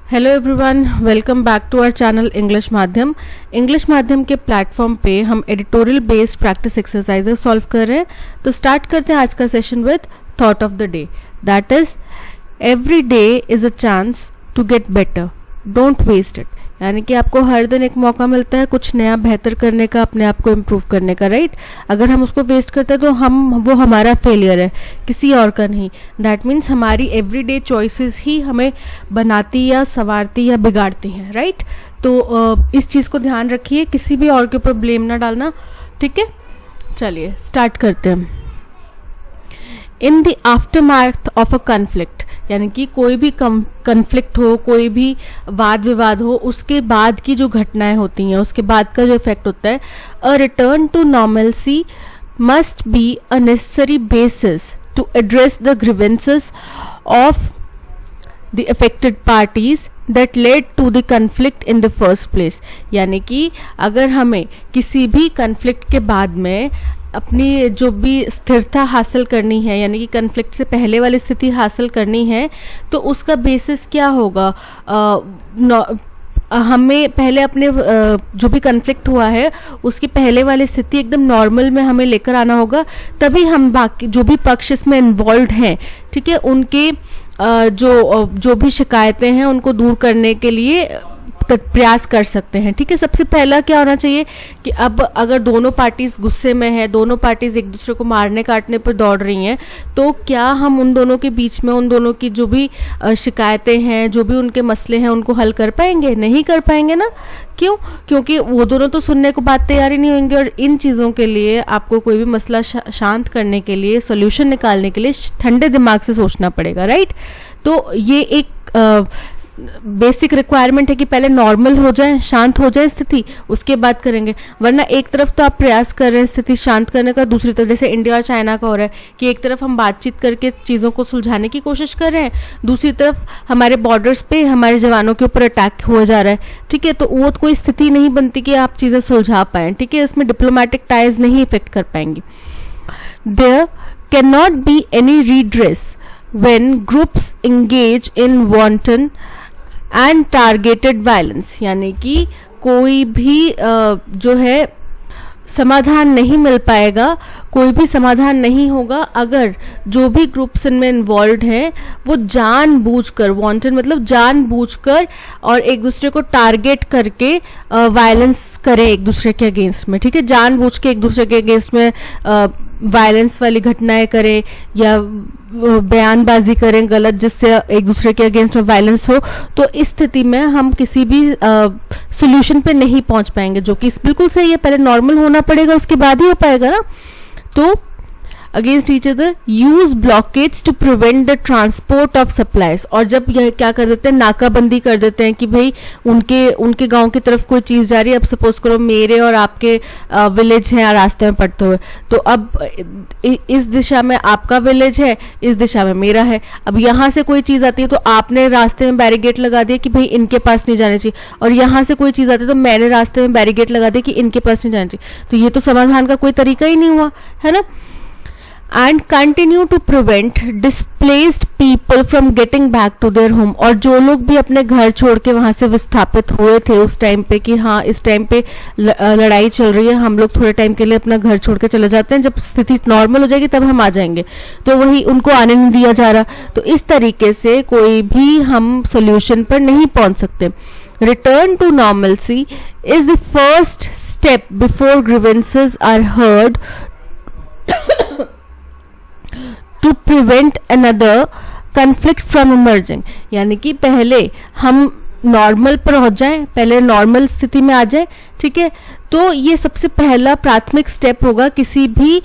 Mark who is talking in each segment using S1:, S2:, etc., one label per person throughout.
S1: Hello everyone, welcome back to our channel English Madhyam. English Madhyam के platform पे हम editorial based practice exercises solve कर रहे हैं। तो स्टार्ट करते हैं आज का session with thought of the day, that is every day is a chance to get better, don't waste it. यानी कि आपको हर दिन एक मौका मिलता है कुछ नया बेहतर करने का, अपने आप को इम्प्रूव करने का, राइट। अगर हम उसको वेस्ट करते हैं तो वो हमारा फेलियर है, किसी और का नहीं। दैट मीन्स हमारी एवरीडे चॉइसेस ही हमें बनाती या संवारती या बिगाड़ती हैं, राइट। तो इस चीज़ को ध्यान रखिए, किसी भी और के ऊपर ब्लेम ना डालना, ठीक है। चलिए स्टार्ट करते हैं। In the aftermath of a conflict, यानी कि कोई भी कन्फ्लिक्ट हो, कोई भी वाद विवाद हो, उसके बाद की जो घटनाएं होती हैं, उसके बाद का जो इफेक्ट होता है, a return to normalcy must be a necessary basis to address the grievances of the affected parties that led to the conflict in the first place। यानी कि अगर हमें किसी भी कन्फ्लिक्ट के बाद में अपनी जो भी स्थिरता हासिल करनी है, यानी कि कन्फ्लिक्ट से पहले वाली स्थिति हासिल करनी है, तो उसका बेसिस क्या होगा? हमें पहले अपने जो भी कन्फ्लिक्ट हुआ है उसकी पहले वाली स्थिति एकदम नॉर्मल में हमें लेकर आना होगा, तभी हम बाकी जो भी पक्ष इसमें इन्वॉल्व हैं, ठीक है, उनके जो भी शिकायतें हैं उनको दूर करने के लिए प्रयास कर सकते हैं, ठीक है। सबसे पहला क्या होना चाहिए कि अब अगर दोनों पार्टीज गुस्से में है, दोनों पार्टीज एक दूसरे को मारने काटने पर दौड़ रही हैं, तो क्या हम उन दोनों के बीच में उन दोनों की जो भी शिकायतें हैं, जो भी उनके मसले हैं, उनको हल कर पाएंगे? नहीं कर पाएंगे ना। क्यों? क्योंकि वो दोनों तो सुनने को बात तैयार ही नहीं होंगे। और इन चीज़ों के लिए आपको कोई भी मसला शांत करने के लिए, सोल्यूशन निकालने के लिए ठंडे दिमाग से सोचना पड़ेगा, राइट। तो ये एक बेसिक रिक्वायरमेंट है कि पहले नॉर्मल हो जाए, शांत हो जाए स्थिति, उसके बाद करेंगे। वरना एक तरफ तो आप प्रयास कर रहे हैं स्थिति शांत करने का, दूसरी तरफ जैसे इंडिया और चाइना का हो रहा है कि एक तरफ हम बातचीत करके चीज़ों को सुलझाने की कोशिश कर रहे हैं, दूसरी तरफ हमारे बॉर्डर्स पे हमारे जवानों के ऊपर अटैक हुआ जा रहा है, ठीक है। तो वो कोई स्थिति नहीं बनती कि आप चीज़ें सुलझा पाएँ, ठीक है। इसमें डिप्लोमेटिक टाइज नहीं इफेक्ट कर पाएंगी। There can not be any redress when groups engage in wanton and targeted violence। यानी कि कोई भी जो है समाधान नहीं मिल पाएगा, कोई भी समाधान नहीं होगा अगर जो भी ग्रुप्स इनमें इन्वॉल्व हैं वो जानबूझकर, वांटेड मतलब जानबूझकर और एक दूसरे को टारगेट करके वायलेंस करें एक दूसरे के अगेंस्ट में, ठीक है। जानबूझ के एक दूसरे के अगेंस्ट में वायलेंस वाली घटनाएं करें या बयानबाजी करें गलत, जिससे एक दूसरे के अगेंस्ट में वायलेंस हो, तो इस स्थिति में हम किसी भी सोल्यूशन पे नहीं पहुंच पाएंगे, जो कि बिल्कुल सही है। पहले नॉर्मल होना पड़ेगा, उसके बाद ही हो पाएगा ना। तो against each other use blockades to prevent the transport of supplies. और जब यह क्या कर देते हैं, नाकाबंदी कर देते हैं कि भाई उनके गांव की तरफ कोई चीज जा रही है, अब सपोज करो मेरे और आपके विलेज हैं रास्ते में पड़ते हुए, तो अब इस दिशा में आपका विलेज है, इस दिशा में मेरा है। अब यहाँ से कोई चीज आती है तो आपने रास्ते में बैरिकेड लगा दिया कि भाई इनके पास नहीं जाना चाहिए, और यहाँ से कोई चीज आती है तो मैंने रास्ते में बैरिकेड लगा दिया कि इनके पास नहीं जाना चाहिए। तो ये तो समाधान का कोई तरीका ही नहीं हुआ, है ना। And continue to prevent displaced people from getting back to their home. और जो लोग भी अपने घर छोड़ के वहां से विस्थापित हुए थे उस टाइम पे कि हाँ इस टाइम पे लड़ाई चल रही है, हम लोग थोड़े टाइम के लिए अपना घर छोड़ के चले जाते हैं, जब स्थिति नॉर्मल हो जाएगी तब हम आ जाएंगे, तो वही उनको आने नहीं दिया जा रहा। तो इस तरीके से कोई भी हम सोल्यूशन पर नहीं पहुंच सकते। Return to normalcy is the first step before grievances are heard to prevent another conflict from emerging। यानी कि पहले हम नॉर्मल पर हो जाएं, पहले नॉर्मल स्थिति में आ जाएं, ठीक है। तो ये सबसे पहला प्राथमिक स्टेप होगा किसी भी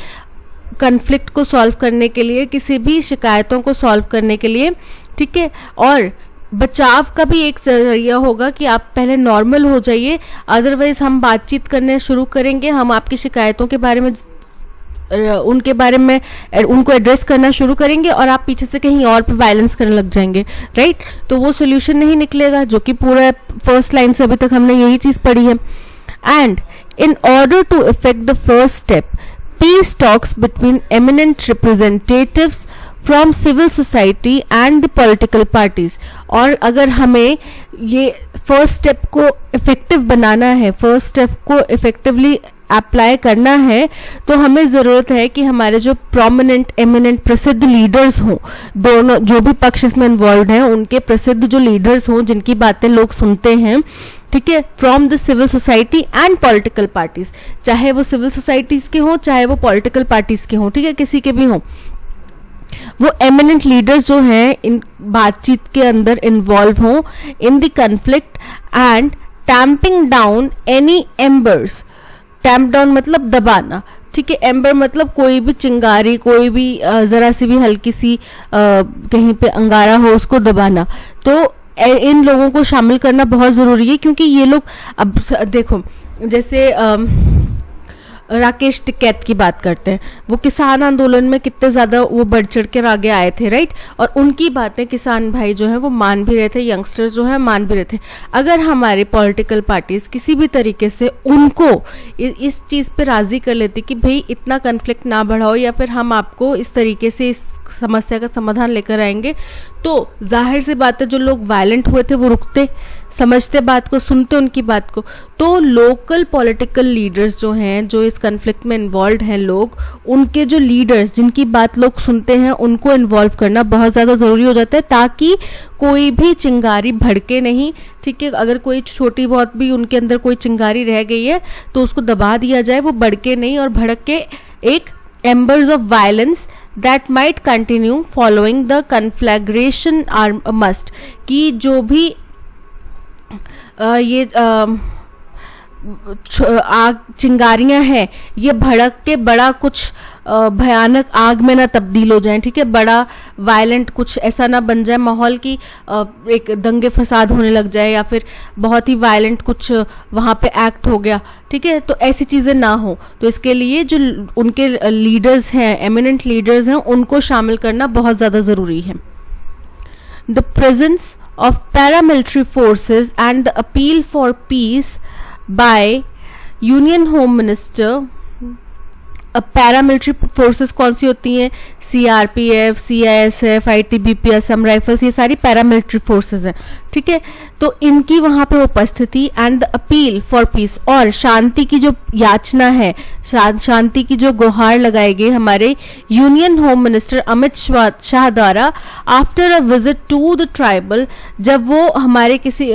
S1: कन्फ्लिक्ट को सॉल्व करने के लिए, किसी भी शिकायतों को सॉल्व करने के लिए, ठीक है। और बचाव का भी एक जरिया होगा कि आप पहले नॉर्मल हो जाइए, अदरवाइज हम बातचीत करने शुरू करेंगे, हम आपकी शिकायतों के बारे में उनको एड्रेस करना शुरू करेंगे और आप पीछे से कहीं और पे वायलेंस करने लग जाएंगे, राइट। तो वो सोल्यूशन नहीं निकलेगा, जो कि पूरा फर्स्ट लाइन से अभी तक हमने यही चीज पढ़ी है। And in order to effect the first step, peace talks between eminent representatives from civil society and the political parties. और अगर हमें ये फर्स्ट स्टेप को इफेक्टिव बनाना है, फर्स्ट स्टेप को इफेक्टिवली अप्लाई करना है, तो हमें ज़रूरत है कि हमारे जो प्रोमिनेंट एमिनेंट प्रसिद्ध लीडर्स हों, दोनों जो भी पक्ष इसमें इन्वॉल्व हैं उनके प्रसिद्ध जो लीडर्स हों जिनकी बातें लोग सुनते हैं, ठीक है, from the civil society and political parties, चाहे वो सिविल सोसाइटीज के हों चाहे वो पॉलिटिकल पार्टीज के हों, ठीक है, किसी के भी हों, वो एमिनेंट लीडर्स जो हैं इन बातचीत के अंदर इन्वॉल्व हों in the conflict and tamping down any embers. Tamp down मतलब दबाना, ठीक है, एम्बर मतलब कोई भी चिंगारी, कोई भी जरा सी भी हल्की सी कहीं पे अंगारा हो उसको दबाना। तो इन लोगों को शामिल करना बहुत जरूरी है, क्योंकि ये लोग, अब देखो जैसे राकेश टिकैत की बात करते हैं, वो किसान आंदोलन में कितने ज्यादा वो बढ़ चढ़ कर आगे आए थे, राइट, और उनकी बातें किसान भाई जो है वो मान भी रहे थे, यंगस्टर्स जो है मान भी रहे थे। अगर हमारे पॉलिटिकल पार्टीज किसी भी तरीके से उनको इस चीज पे राजी कर लेती कि भाई इतना कन्फ्लिक्ट ना बढ़ाओ, या फिर हम आपको इस तरीके से इस समस्या का समाधान लेकर आएंगे, तो जाहिर सी बात है जो लोग वायलेंट हुए थे वो रुकते, समझते बात को, सुनते उनकी बात को। तो लोकल पॉलिटिकल लीडर्स जो हैं, जो इस कन्फ्लिक्ट में इन्वॉल्व हैं लोग, उनके जो लीडर्स जिनकी बात लोग सुनते हैं उनको इन्वॉल्व करना बहुत ज़्यादा ज़रूरी हो जाता है, ताकि कोई भी चिंगारी भड़के नहीं, ठीक है, अगर कोई छोटी बहुत भी उनके अंदर कोई चिंगारी रह गई है तो उसको दबा दिया जाए, वो भड़के नहीं और भड़क के एक embers of violence that might continue following the conflagration are a must। कि जो भी ये आग चिंगारियां हैं ये भड़क के बड़ा कुछ भयानक आग में ना तब्दील हो जाएं, ठीक है, बड़ा वायलेंट कुछ ऐसा ना बन जाए माहौल की एक दंगे फसाद होने लग जाए, या फिर बहुत ही वायलेंट कुछ वहां पे एक्ट हो गया, ठीक है, तो ऐसी चीजें ना हो। तो इसके लिए जो उनके लीडर्स हैं, एमिनेंट लीडर्स हैं, उनको शामिल करना बहुत ज्यादा जरूरी है। The presence of paramilitary forces and the appeal for piece by union home minister. अब पैरामिलिट्री फोर्सेस कौन सी होती हैं? CRPF, CISF, ITBP, Assam rifles, ये सारी पैरामिलिट्री फोर्सेस हैं, ठीक है। तो इनकी वहां पे उपस्थिति and the appeal for piece, और शांति की जो याचना है, शांति की जो गुहार लगाई गई हमारे union home minister Amit Shah द्वारा after a visit to the tribal, जब वो हमारे किसी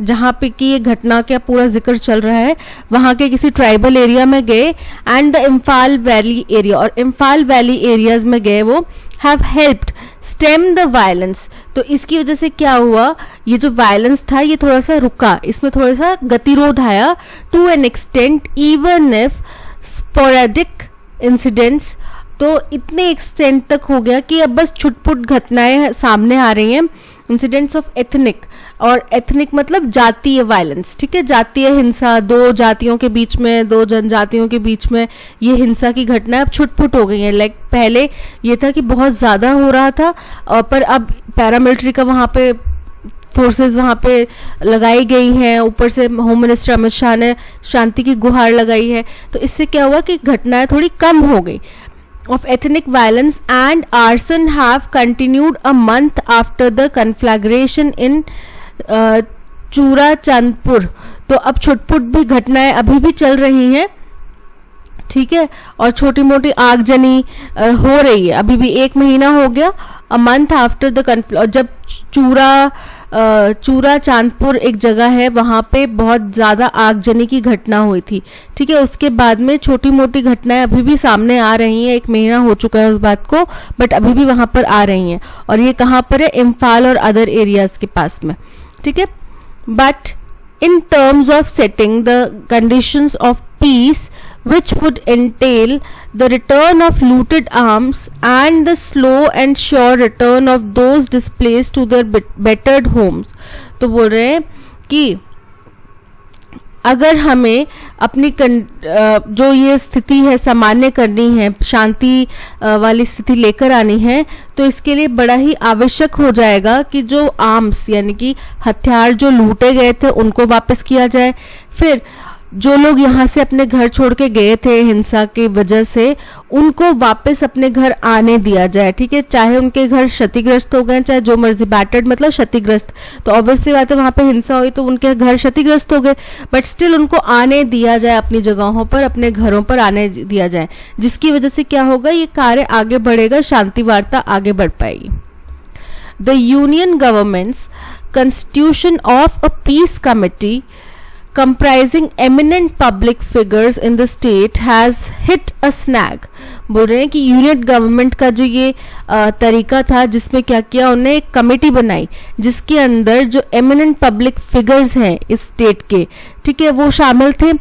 S1: जहां पे की ये घटना का पूरा जिक्र चल रहा है वहां के किसी ट्राइबल एरिया में गए, and the Imphal valley area, और इम्फाल वैली एरियाज में गए वो, have helped stem the violence. तो इसकी वजह से क्या हुआ, ये जो वायलेंस था ये थोड़ा सा रुका, इसमें थोड़ा सा गतिरोध आया, to an extent even if sporadic incidents. तो इतने एक्सटेंट तक हो गया कि अब बस छुटपुट घटनाएं सामने आ रही हैं, इंसिडेंट्स ऑफ एथनिक, और एथनिक मतलब जातीय वायलेंस, ठीक है, जातीय हिंसा, दो जातियों के बीच में, दो जनजातियों के बीच में ये हिंसा की घटना अब छुटपुट हो गई है। लाइक पहले ये था कि बहुत ज्यादा हो रहा था, पर अब पैरामिलिट्री का वहां पे फोर्सेस वहां पे लगाई गई हैं, ऊपर से होम मिनिस्टर अमित शाह ने शांति की गुहार लगाई है, तो इससे क्या हुआ कि घटनाएं थोड़ी कम हो गई। of ethnic violence and arson have continued a month after the conflagration in Churachandpur. तो अब छुटपुट भी घटनाएं अभी भी चल रही हैं, ठीक है, और छोटी मोटी आगजनी हो रही है, अभी भी 1 महीना हो गया, अ मंथ आफ्टर द जब चूराचांदपुर एक जगह है वहां पे बहुत ज्यादा आगजनी की घटना हुई थी, ठीक है, उसके बाद में छोटी मोटी घटनाएं अभी भी सामने आ रही हैं, 1 महीना हो चुका है उस बात को, बट अभी भी वहां पर आ रही हैं, और ये कहाँ पर है? इम्फाल और अदर एरियाज के पास में, ठीक है। But in terms of setting the conditions of peace which would entail the return of looted arms and the slow and sure return of those displaced to their bettered homes। तो बोल रहे हैं कि अगर हमें अपनी जो ये स्थिति है सामान्य करनी है, शांति वाली स्थिति लेकर आनी है, तो इसके लिए बड़ा ही आवश्यक हो जाएगा कि जो आर्म्स यानी कि हथियार जो लूटे गए थे उनको वापस किया जाए, फिर जो लोग यहाँ से अपने घर छोड़ के गए थे हिंसा की वजह से, उनको वापस अपने घर आने दिया जाए, ठीक है। चाहे उनके घर क्षतिग्रस्त हो गए, चाहे जो मर्जी, बैटर्ड मतलब क्षतिग्रस्त, तो ऑब्वियसली बात है वहां पे हिंसा हुई तो उनके घर क्षतिग्रस्त हो गए, बट स्टिल उनको आने दिया जाए, अपनी जगहों पर, अपने घरों पर आने दिया जाए, जिसकी वजह से क्या होगा, ये कार्य आगे बढ़ेगा, शांति वार्ता आगे बढ़ पाएगी। The union governments constitution of a peace committee comprising eminent public figures in the state has hit a snag। बोल रहे हैं कि यूनियन गवर्नमेंट का जो ये तरीका था, जिसमें क्या किया, उन्होंने एक कमेटी बनाई जिसके अंदर जो एमिनेंट पब्लिक फिगर्स हैं इस स्टेट के, ठीक है, वो शामिल थे।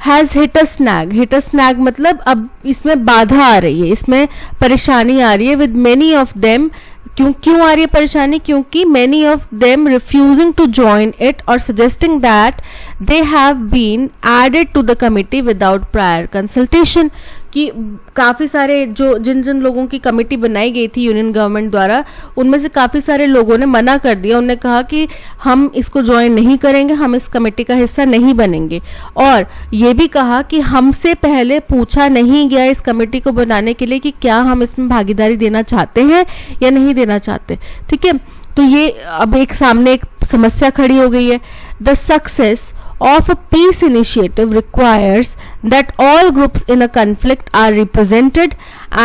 S1: Has hit a snag, hit a snag मतलब अब इसमें बाधा आ रही है, इसमें परेशानी आ रही है, विद मेनी ऑफ देम। क्यों आ रही है परेशानी? क्योंकि many of them refusing to join it or suggesting that they have been added to the committee without prior consultation। कि काफ़ी सारे जो जिन लोगों की कमेटी बनाई गई थी यूनियन गवर्नमेंट द्वारा, उनमें से काफ़ी सारे लोगों ने मना कर दिया। उन्होंने कहा कि हम इसको ज्वाइन नहीं करेंगे, हम इस कमेटी का हिस्सा नहीं बनेंगे, और ये भी कहा कि हमसे पहले पूछा नहीं गया इस कमेटी को बनाने के लिए कि क्या हम इसमें भागीदारी देना चाहते हैं या नहीं देना चाहते, ठीक है। तो ये अब एक सामने एक समस्या खड़ी हो गई है। The success of a peace initiative requires that all groups in a conflict are represented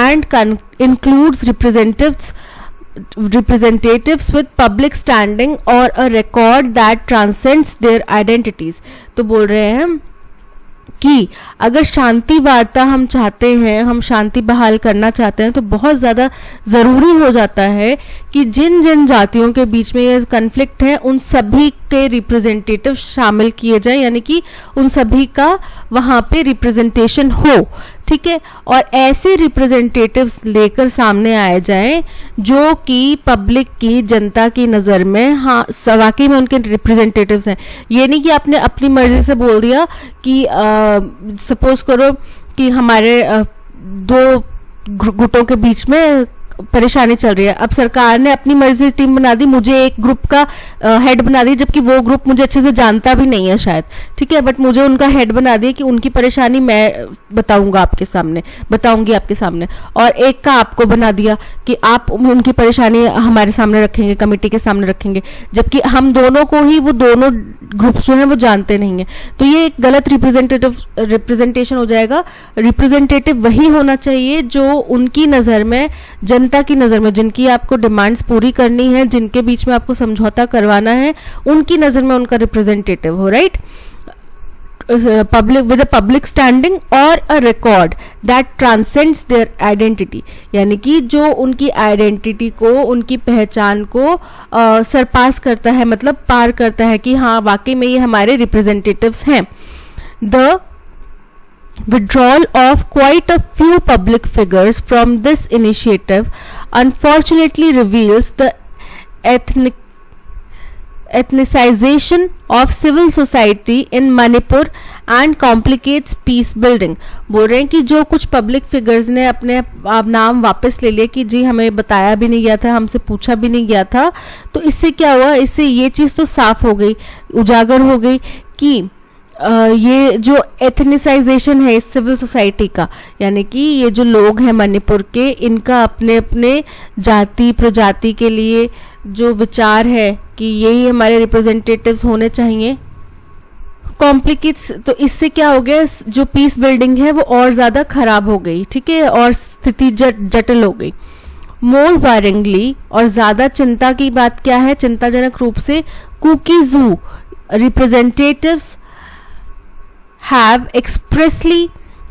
S1: and includes representatives with public standing or a record that transcends their identities। तो बोल रहे हैं कि अगर शांति वार्ता हम चाहते हैं, हम शांति बहाल करना चाहते हैं, तो बहुत ज़्यादा ज़रूरी हो जाता है कि जिन जिन जातियों के बीच में ये कन्फ्लिक्ट है उन सभी के रिप्रेजेंटेटिव शामिल किए जाएं, यानी कि उन सभी का वहाँ पे रिप्रेजेंटेशन हो, ठीक है। और ऐसे रिप्रेजेंटेटिव्स लेकर सामने आए जाएं जो कि पब्लिक की, जनता की नज़र में, हाँ वाकई में उनके रिप्रेजेंटेटिव्स हैं। ये नहीं कि आपने अपनी मर्जी से बोल दिया कि सपोज करो कि हमारे दो गुटों के बीच में परेशानी चल रही है, अब सरकार ने अपनी मर्जी से टीम बना दी, मुझे एक ग्रुप का हेड बना दी, जबकि वो ग्रुप मुझे अच्छे से जानता भी नहीं है शायद, ठीक है, बट मुझे उनका हेड बना दिया कि उनकी परेशानी मैं बताऊंगी आपके सामने, और एक का आपको बना दिया कि आप उनकी परेशानी हमारे सामने रखेंगे, कमेटी के सामने रखेंगे, जबकि हम दोनों को ही वो दोनों ग्रुप्स जो हैं वो जानते नहीं है। तो ये एक गलत रिप्रेजेंटेशन हो जाएगा। रिप्रेजेंटेटिव वही होना चाहिए जो उनकी नज़र में, जनता की नज़र में, जिनकी आपको डिमांड्स पूरी करनी है, जिनके बीच में आपको समझौता करवाना है, उनकी नज़र में उनका रिप्रेजेंटेटिव हो, right. public with a public standing or a record that transcends their identity, यानी कि जो उनकी आइडेंटिटी को, उनकी पहचान को सरपास करता है, मतलब पार करता है कि हाँ वाकई में ये हमारे रिप्रेजेंटेटिव्स हैं। The withdrawal of quite a few public figures from this initiative unfortunately reveals the ethnicization of civil society in Manipur and complicates peace building। बोल रहे हैं कि जो कुछ पब्लिक फिगर्स ने अपने नाम वापस ले लिए कि जी हमें बताया भी नहीं गया था, हमसे पूछा भी नहीं गया था, तो इससे क्या हुआ, इससे ये चीज़ तो साफ हो गई, उजागर हो गई कि ये जो एथनिसाइजेशन है इस सिविल सोसाइटी का, यानी कि ये जो लोग हैं मणिपुर के, इनका अपने अपने जाति प्रजाति के लिए जो विचार है कि यही हमारे रिप्रेजेंटेटिव्स होने चाहिए, कॉम्प्लिकेट्स। तो इससे क्या हो गया, जो पीस बिल्डिंग है वो और ज़्यादा खराब हो गई, ठीक है, और स्थिति जटिल हो गई। मोर वायरिंगली, और ज़्यादा चिंता की बात क्या है, चिंताजनक रूप से, कुकी जू representatives have expressly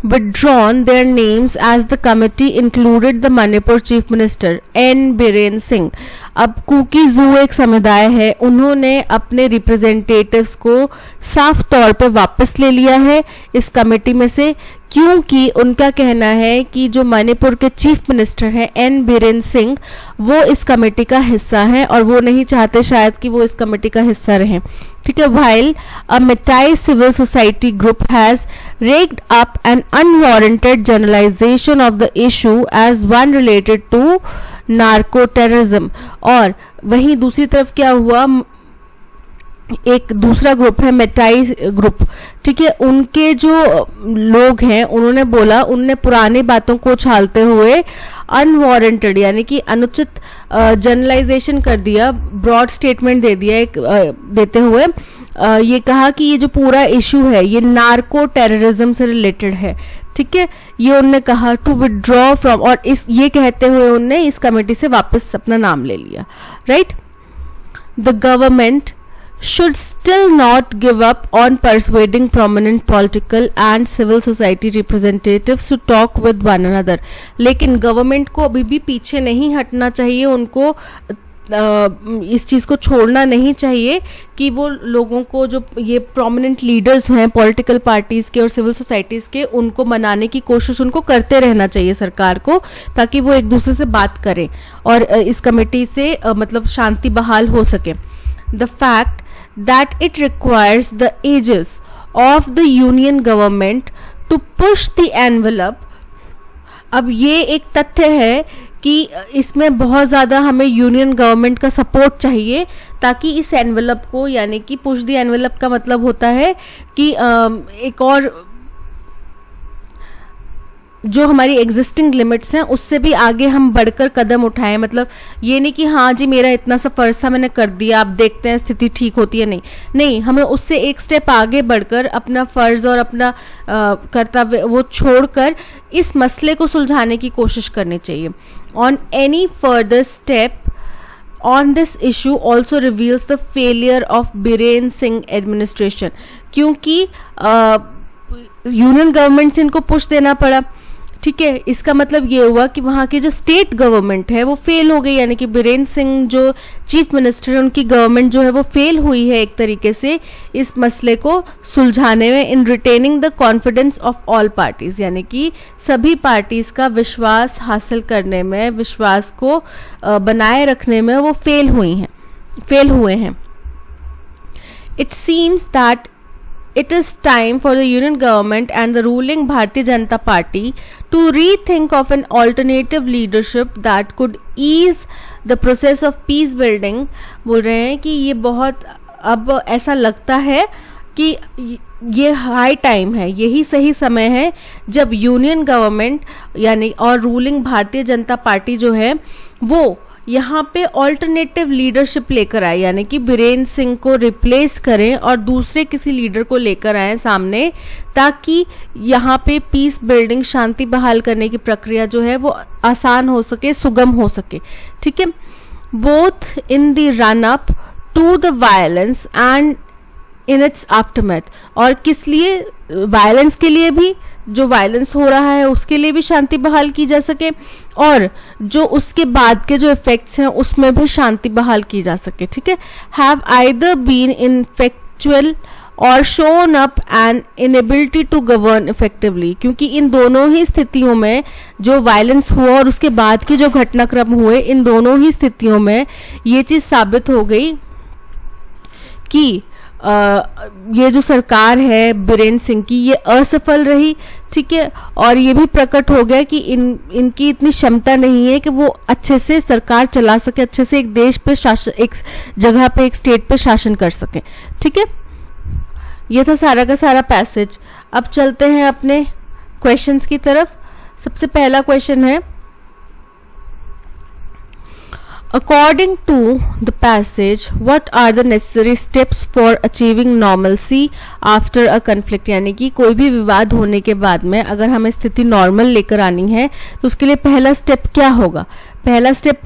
S1: withdrawn their names as the committee included the Manipur Chief Minister N Biren Singh। अब कुकी जू एक समुदाय है, उन्होंने अपने रिप्रेजेंटेटिव्स को साफ तौर पे वापस ले लिया है इस कमेटी में से, क्योंकि उनका कहना है कि जो मणिपुर के चीफ मिनिस्टर हैं एन बीरेन सिंह, वो इस कमेटी का हिस्सा हैं और वो नहीं चाहते शायद कि वो इस कमेटी का हिस्सा रहें, ठीक है। while a Meitei civil society group has raked up an unwarranted generalization of the issue as one related to narco terrorism। और वहीं दूसरी तरफ क्या हुआ, एक दूसरा ग्रुप है मेटाई ग्रुप, ठीक है, उनके जो लोग हैं उन्होंने बोला, उनने पुरानी बातों को उछालते हुए अनवारंटेड यानी कि अनुचित जनरलाइजेशन कर दिया, ब्रॉड स्टेटमेंट दे दिया एक देते हुए ये कहा कि ये जो पूरा इशू है ये नार्को टेररिज्म से रिलेटेड है, ठीक है, ये उन्होंने कहा टू विड्रॉ फ्रॉम, और इस ये कहते हुए उन्होंने इस कमेटी से वापस अपना नाम ले लिया, right. The government should still not give up on persuading prominent political and civil society representatives to talk with one another, लेकिन गवर्नमेंट को अभी भी पीछे नहीं हटना चाहिए, उनको इस चीज को छोड़ना नहीं चाहिए कि वो लोगों को, जो ये प्रोमिनेंट लीडर्स हैं पॉलिटिकल पार्टीज के और सिविल सोसाइटीज के, उनको मनाने की कोशिश उनको करते रहना चाहिए सरकार को, ताकि वो एक दूसरे से बात करें और इस कमेटी से मतलब शांति बहाल हो सके। The fact that it requires the aegis of the union government to push the envelope, अब ये एक तथ्य है कि इसमें बहुत ज़्यादा हमें यूनियन गवर्नमेंट का सपोर्ट चाहिए ताकि इस एनवेलप को, यानी कि पुश द एनवेलप का मतलब होता है कि एक और जो हमारी एग्जिस्टिंग लिमिट्स हैं उससे भी आगे हम बढ़कर कदम उठाएं, मतलब ये नहीं कि हाँ जी मेरा इतना सा फर्ज था मैंने कर दिया, आप देखते हैं स्थिति ठीक होती है, नहीं, हमें उससे एक स्टेप आगे बढ़कर अपना फर्ज और अपना कर्तव्य वो छोड़कर इस मसले को सुलझाने की कोशिश करनी चाहिए। On any further step on this issue also reveals the failure of Biren Singh administration, क्योंकि यूनियन गवर्नमेंट से इनको पुश देना पड़ा, ठीक है, इसका मतलब ये हुआ कि वहाँ की जो स्टेट गवर्नमेंट है वो फेल हो गई, यानी कि बीरेन सिंह जो चीफ मिनिस्टर है उनकी गवर्नमेंट जो है वो फेल हुई है एक तरीके से इस मसले को सुलझाने में, in retaining the confidence of all parties, यानी कि सभी पार्टीज का विश्वास हासिल करने में, विश्वास को बनाए रखने में वो फेल हुए हैं। It seems that it is time for the union government and the ruling Bharatiya Janata Party to rethink of an alternative leadership that could ease the process of peace building। बोल रहे हैं कि ये बहुत अब ऐसा लगता है कि ये हाई टाइम है, यही सही समय है जब यूनियन गवर्नमेंट यानी और रूलिंग भारतीय जनता पार्टी जो है वो यहाँ पे ऑल्टरनेटिव लीडरशिप लेकर आए, यानी कि बीरेन सिंह को रिप्लेस करें और दूसरे किसी लीडर को लेकर आए सामने, ताकि यहाँ पे पीस बिल्डिंग, शांति बहाल करने की प्रक्रिया जो है वो आसान हो सके, सुगम हो सके, ठीक है। Both in the run up to the violence and in its aftermath, और किस लिए, वायलेंस के लिए भी, जो वायलेंस हो रहा है उसके लिए भी शांति बहाल की जा सके, और जो उसके बाद के जो इफेक्ट्स हैं उसमें भी शांति बहाल की जा सके, ठीक है। Have either been ineffectual or shown up an inability to govern effectively, क्योंकि इन दोनों ही स्थितियों में जो वायलेंस हुआ और उसके बाद के जो घटनाक्रम हुए, इन दोनों ही स्थितियों में ये चीज साबित हो गई कि ये जो सरकार है बीरेन सिंह की ये असफल रही, ठीक है, और ये भी प्रकट हो गया कि इनकी इतनी क्षमता नहीं है कि वो अच्छे से सरकार चला सके, अच्छे से एक देश पे शासन, एक जगह पे, एक स्टेट पे शासन कर सके, ठीक है। ये था सारा का सारा पैसेज। अब चलते हैं अपने क्वेश्चंस की तरफ। सबसे पहला क्वेश्चन है, According to the passage, what are the necessary steps for achieving normalcy after a conflict? यानी कि कोई भी विवाद होने के बाद में अगर हमें स्थिति नॉर्मल लेकर आनी है तो उसके लिए पहला स्टेप क्या होगा? पहला स्टेप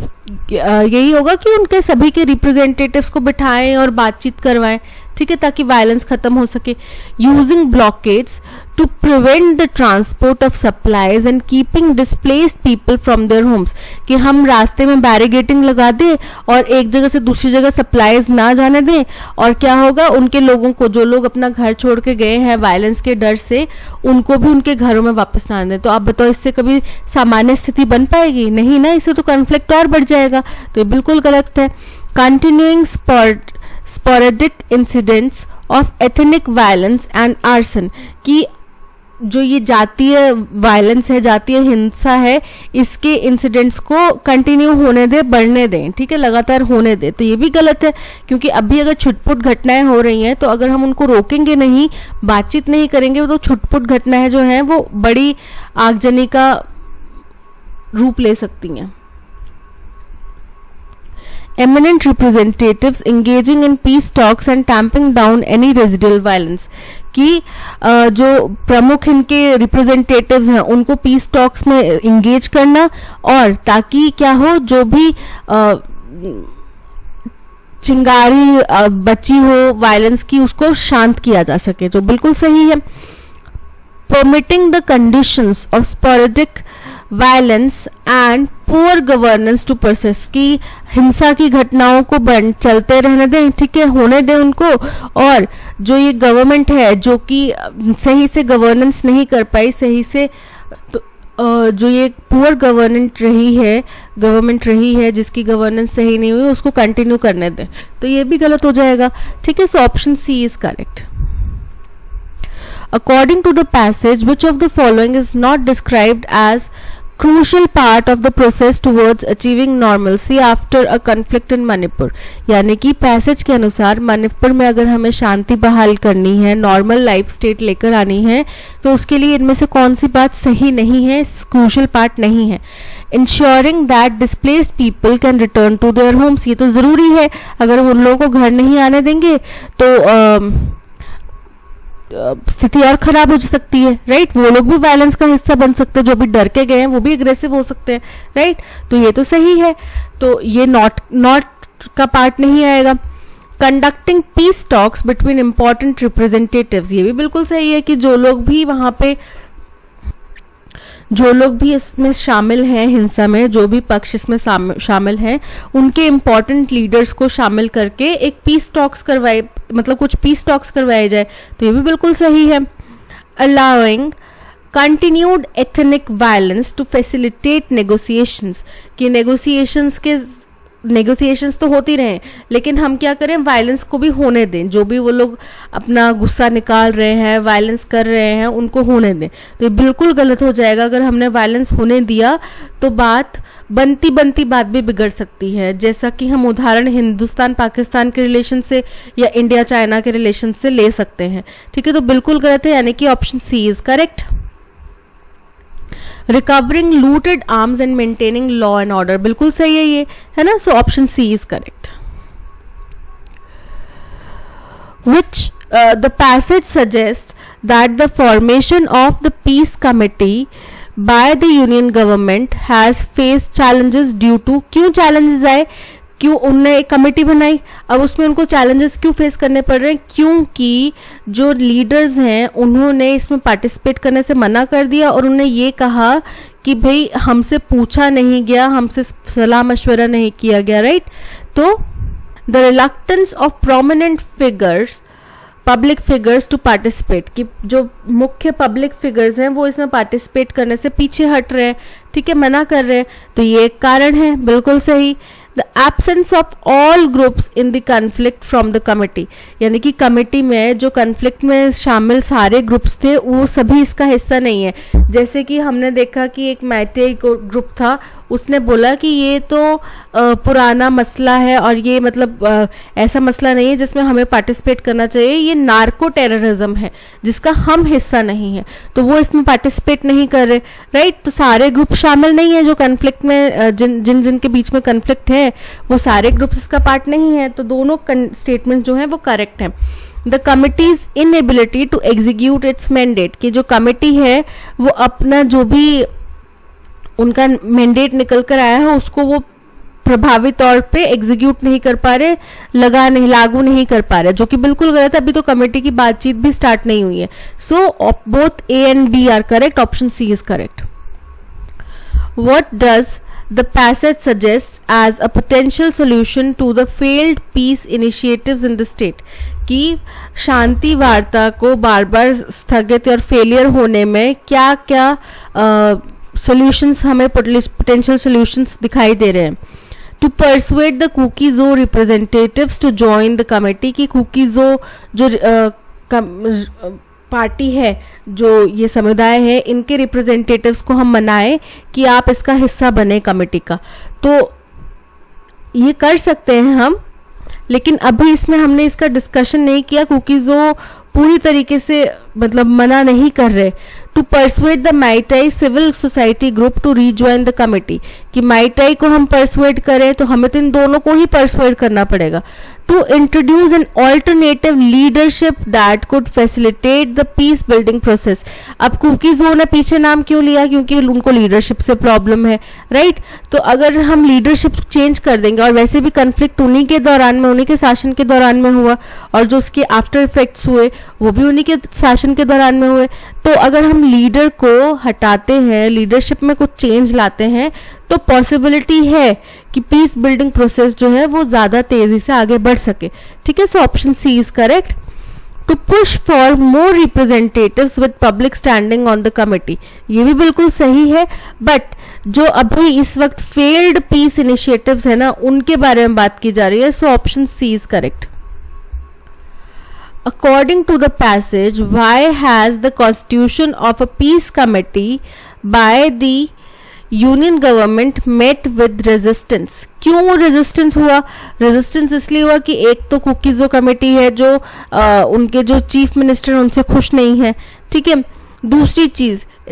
S1: यही होगा कि उनके सभी के रिप्रेजेंटेटिव्स को बिठाएं और बातचीत करवाएं, ठीक है, ताकि वायलेंस खत्म हो सके। Using blockades to prevent the transport of supplies and keeping displaced people from their homes, कि हम रास्ते में बैरिगेटिंग लगा दें और एक जगह से दूसरी जगह सप्लाईज ना जाने दें, और क्या होगा, उनके लोगों को, जो लोग अपना घर छोड़ के गए हैं वायलेंस के डर से, उनको भी उनके घरों में वापस ना आने दें। तो आप बताओ, इससे कभी सामान्य स्थिति बन पाएगी? नहीं ना, इससे तो कॉन्फ्लिक्ट और बढ़ जाएगा, तो ये बिल्कुल गलत है। Continuing sporadic incidents of ethnic violence and arson, कि जो ये जातीय वायलेंस है, जातीय हिंसा है, इसके इंसिडेंट्स को कंटिन्यू होने दे, बढ़ने दें, ठीक है, लगातार होने दे। तो ये भी गलत है, क्योंकि अभी अगर छुटपुट घटनाएं हो रही हैं तो अगर हम उनको रोकेंगे नहीं, बातचीत नहीं करेंगे, तो छुटपुट घटनाएं जो हैं वो बड़ी आगजनी का रूप ले सकती हैं। Eminent representatives engaging in peace talks and tamping down any residual violence, कि जो प्रमुख इनके रिप्रेजेंटेटिव्स हैं उनको पीस टॉक्स में इंगेज करना, और ताकि क्या हो, जो भी चिंगारी बची हो वायलेंस की, उसको शांत किया जा सके, जो बिल्कुल सही है। Permitting the conditions of sporadic violence and poor governance to persist, की हिंसा की घटनाओं को चलते रहने दें, ठीक है, होने दें उनको। और जो ये गवर्नमेंट है जो कि सही से गवर्नेंस नहीं कर पाई, सही से, तो जो ये पुअर गवर्नेंट गवर्नमेंट रही है जिसकी गवर्नेंस सही नहीं हुई, उसको कंटिन्यू करने दें, तो ये भी गलत हो जाएगा, ठीक है। So option C is correct. According to the passage, which of the following is not described as crucial part of the process towards achieving normalcy after a conflict in Manipur? यानी कि पैसेज के अनुसार मणिपुर में अगर हमें शांति बहाल करनी है, नॉर्मल लाइफ स्टेट लेकर आनी है, तो उसके लिए इनमें से कौन सी बात सही नहीं है, क्रूशल पार्ट नहीं है। Ensuring that displaced people can return to their homes, ये तो जरूरी है, अगर उन लोगों को घर नहीं आने देंगे तो स्थिति और खराब हो सकती है, राइट। वो लोग भी वायलेंस का हिस्सा बन सकते हैं, जो भी डर के गए हैं वो भी एग्रेसिव हो सकते हैं, राइट। तो ये तो सही है, तो ये नॉट का पार्ट नहीं आएगा। Conducting peace talks between important representatives, ये भी बिल्कुल सही है कि जो लोग भी वहां पे, जो लोग भी इसमें शामिल हैं, हिंसा में जो भी पक्ष इसमें शामिल हैं, उनके इम्पोर्टेंट लीडर्स को शामिल करके एक पीस टॉक्स करवाए, मतलब कुछ पीस टॉक्स करवाए जाए, तो ये भी बिल्कुल सही है। Allowing continued ethnic violence to facilitate negotiations, कि नेगोशिएशंस तो होती रहे, लेकिन हम क्या करें, वायलेंस को भी होने दें, जो भी वो लोग अपना गुस्सा निकाल रहे हैं, वायलेंस कर रहे हैं, उनको होने दें। तो ये बिल्कुल गलत हो जाएगा। अगर हमने वायलेंस होने दिया तो बात बनती बात भी बिगड़ सकती है, जैसा कि हम उदाहरण हिंदुस्तान पाकिस्तान के रिलेशन से या इंडिया चाइना के रिलेशन से ले सकते हैं, ठीक है। तो बिल्कुल गलत है, यानी कि option C is correct. Recovering looted arms and maintaining law and order, बिल्कुल सही है ये, है ना। So option C is correct. Which the passage suggest that the formation of the peace committee by the union government has faced challenges due to, क्यों challenges आए, क्यों उनने एक कमेटी बनाई, अब उसमें उनको चैलेंजेस क्यों फेस करने पड़ रहे हैं, क्योंकि जो लीडर्स हैं उन्होंने इसमें पार्टिसिपेट करने से मना कर दिया, और उन्होंने ये कहा कि भाई हमसे पूछा नहीं गया, हमसे सलाह मशवरा नहीं किया गया, राइट। तो the reluctance of prominent figures, public figures to participate, कि जो मुख्य पब्लिक फिगर्स हैं वो इसमें पार्टिसिपेट करने से पीछे हट रहे हैं, ठीक है, मना कर रहे हैं, तो ये एक कारण है, बिल्कुल सही। The absence of all groups in the conflict from the committee, यानी कि कमिटी में जो कन्फ्लिक्ट में शामिल सारे ग्रुप्स थे वो सभी इसका हिस्सा नहीं है। जैसे कि हमने देखा कि एक मैटे ग्रुप था, उसने बोला कि ये तो पुराना मसला है और ये मतलब ऐसा मसला नहीं है जिसमें हमें पार्टिसिपेट करना चाहिए, ये नार्को टेररिज्म है जिसका हम हिस्सा नहीं है, तो वो इसमें पार्टिसिपेट नहीं कर रहे, राइट। तो सारे ग्रुप शामिल नहीं है जो कन्फ्लिक्ट में, जिन के बीच में कन्फ्लिक्ट है वो सारे ग्रुप्स इसका पार्ट नहीं है, तो दोनों स्टेटमेंट जो है वो करेक्ट है। The committee's inability to execute its mandate, कि जो कमिटी है वो अपना जो भी उनका मैंडेट निकल कर आया है उसको वो प्रभावी तौर पे एग्जीक्यूट नहीं कर पा रहे, लागू नहीं कर पा रहे, जो कि बिल्कुल गलत है। अभी तो कमेटी की बातचीत भी स्टार्ट नहीं हुई है। So both A and B are correct, option C is correct. What does the passage suggests as a potential solution to the failed peace initiatives in the state, कि शांति वार्ता को बार बार स्थगित और फेलियर होने में क्या क्या सॉल्यूशंस हमें पोटेंशियल सॉल्यूशंस दिखाई दे रहे हैं। To persuade the Kuki Zo representatives to join the committee, की कुकीजो जो पार्टी है, जो ये समुदाय है, इनके रिप्रेजेंटेटिव्स को हम मनाएं कि आप इसका हिस्सा बने कमेटी का, तो ये कर सकते हैं हम। लेकिन अभी इसमें हमने इसका डिस्कशन नहीं किया क्योंकि जो पूरी तरीके से मतलब मना नहीं कर रहे। To persuade the Meitei civil society group to rejoin the committee, कि माइटाई को हम परसुएड करें तो हमें तो इन दोनों को ही परसुएड करना पड़ेगा। To introduce an alternative leadership that could facilitate the peace building process. अब कुकी जो ने पीछे नाम क्यों लिया, क्योंकि उनको लीडरशिप से प्रॉब्लम है, राइट। तो अगर हम लीडरशिप चेंज कर देंगे, और वैसे भी कन्फ्लिक्ट उन्हीं के दौरान में, उन्हीं के शासन के दौरान में हुआ, और जो उसके आफ्टर इफेक्ट्स हुए वो भी उन्हीं के शासन के दौरान में हुए, तो अगर हम लीडर को हटाते हैं, लीडरशिप में कुछ चेंज लाते हैं, तो पॉसिबिलिटी है कि पीस बिल्डिंग प्रोसेस जो है वो ज्यादा तेजी से आगे बढ़ सके। ठीक है, so option C is correct. To push for more representatives with public standing on the committee, ये भी बिल्कुल सही है। बट जो अभी इस वक्त फेल्ड पीस इनिशिएटिव्स है ना, उनके बारे में बात की जा रही है, so option C is correct. According to the passage, why has the constitution of a peace committee by the union government met with resistance? क्यों रेजिस्टेंस हुआ? रेजिस्टेंस इसलिए हुआ कि एक तो कुकीजो कमेटी है जो उनके जो चीफ मिनिस्टर उनसे खुश नहीं है, ठीक है।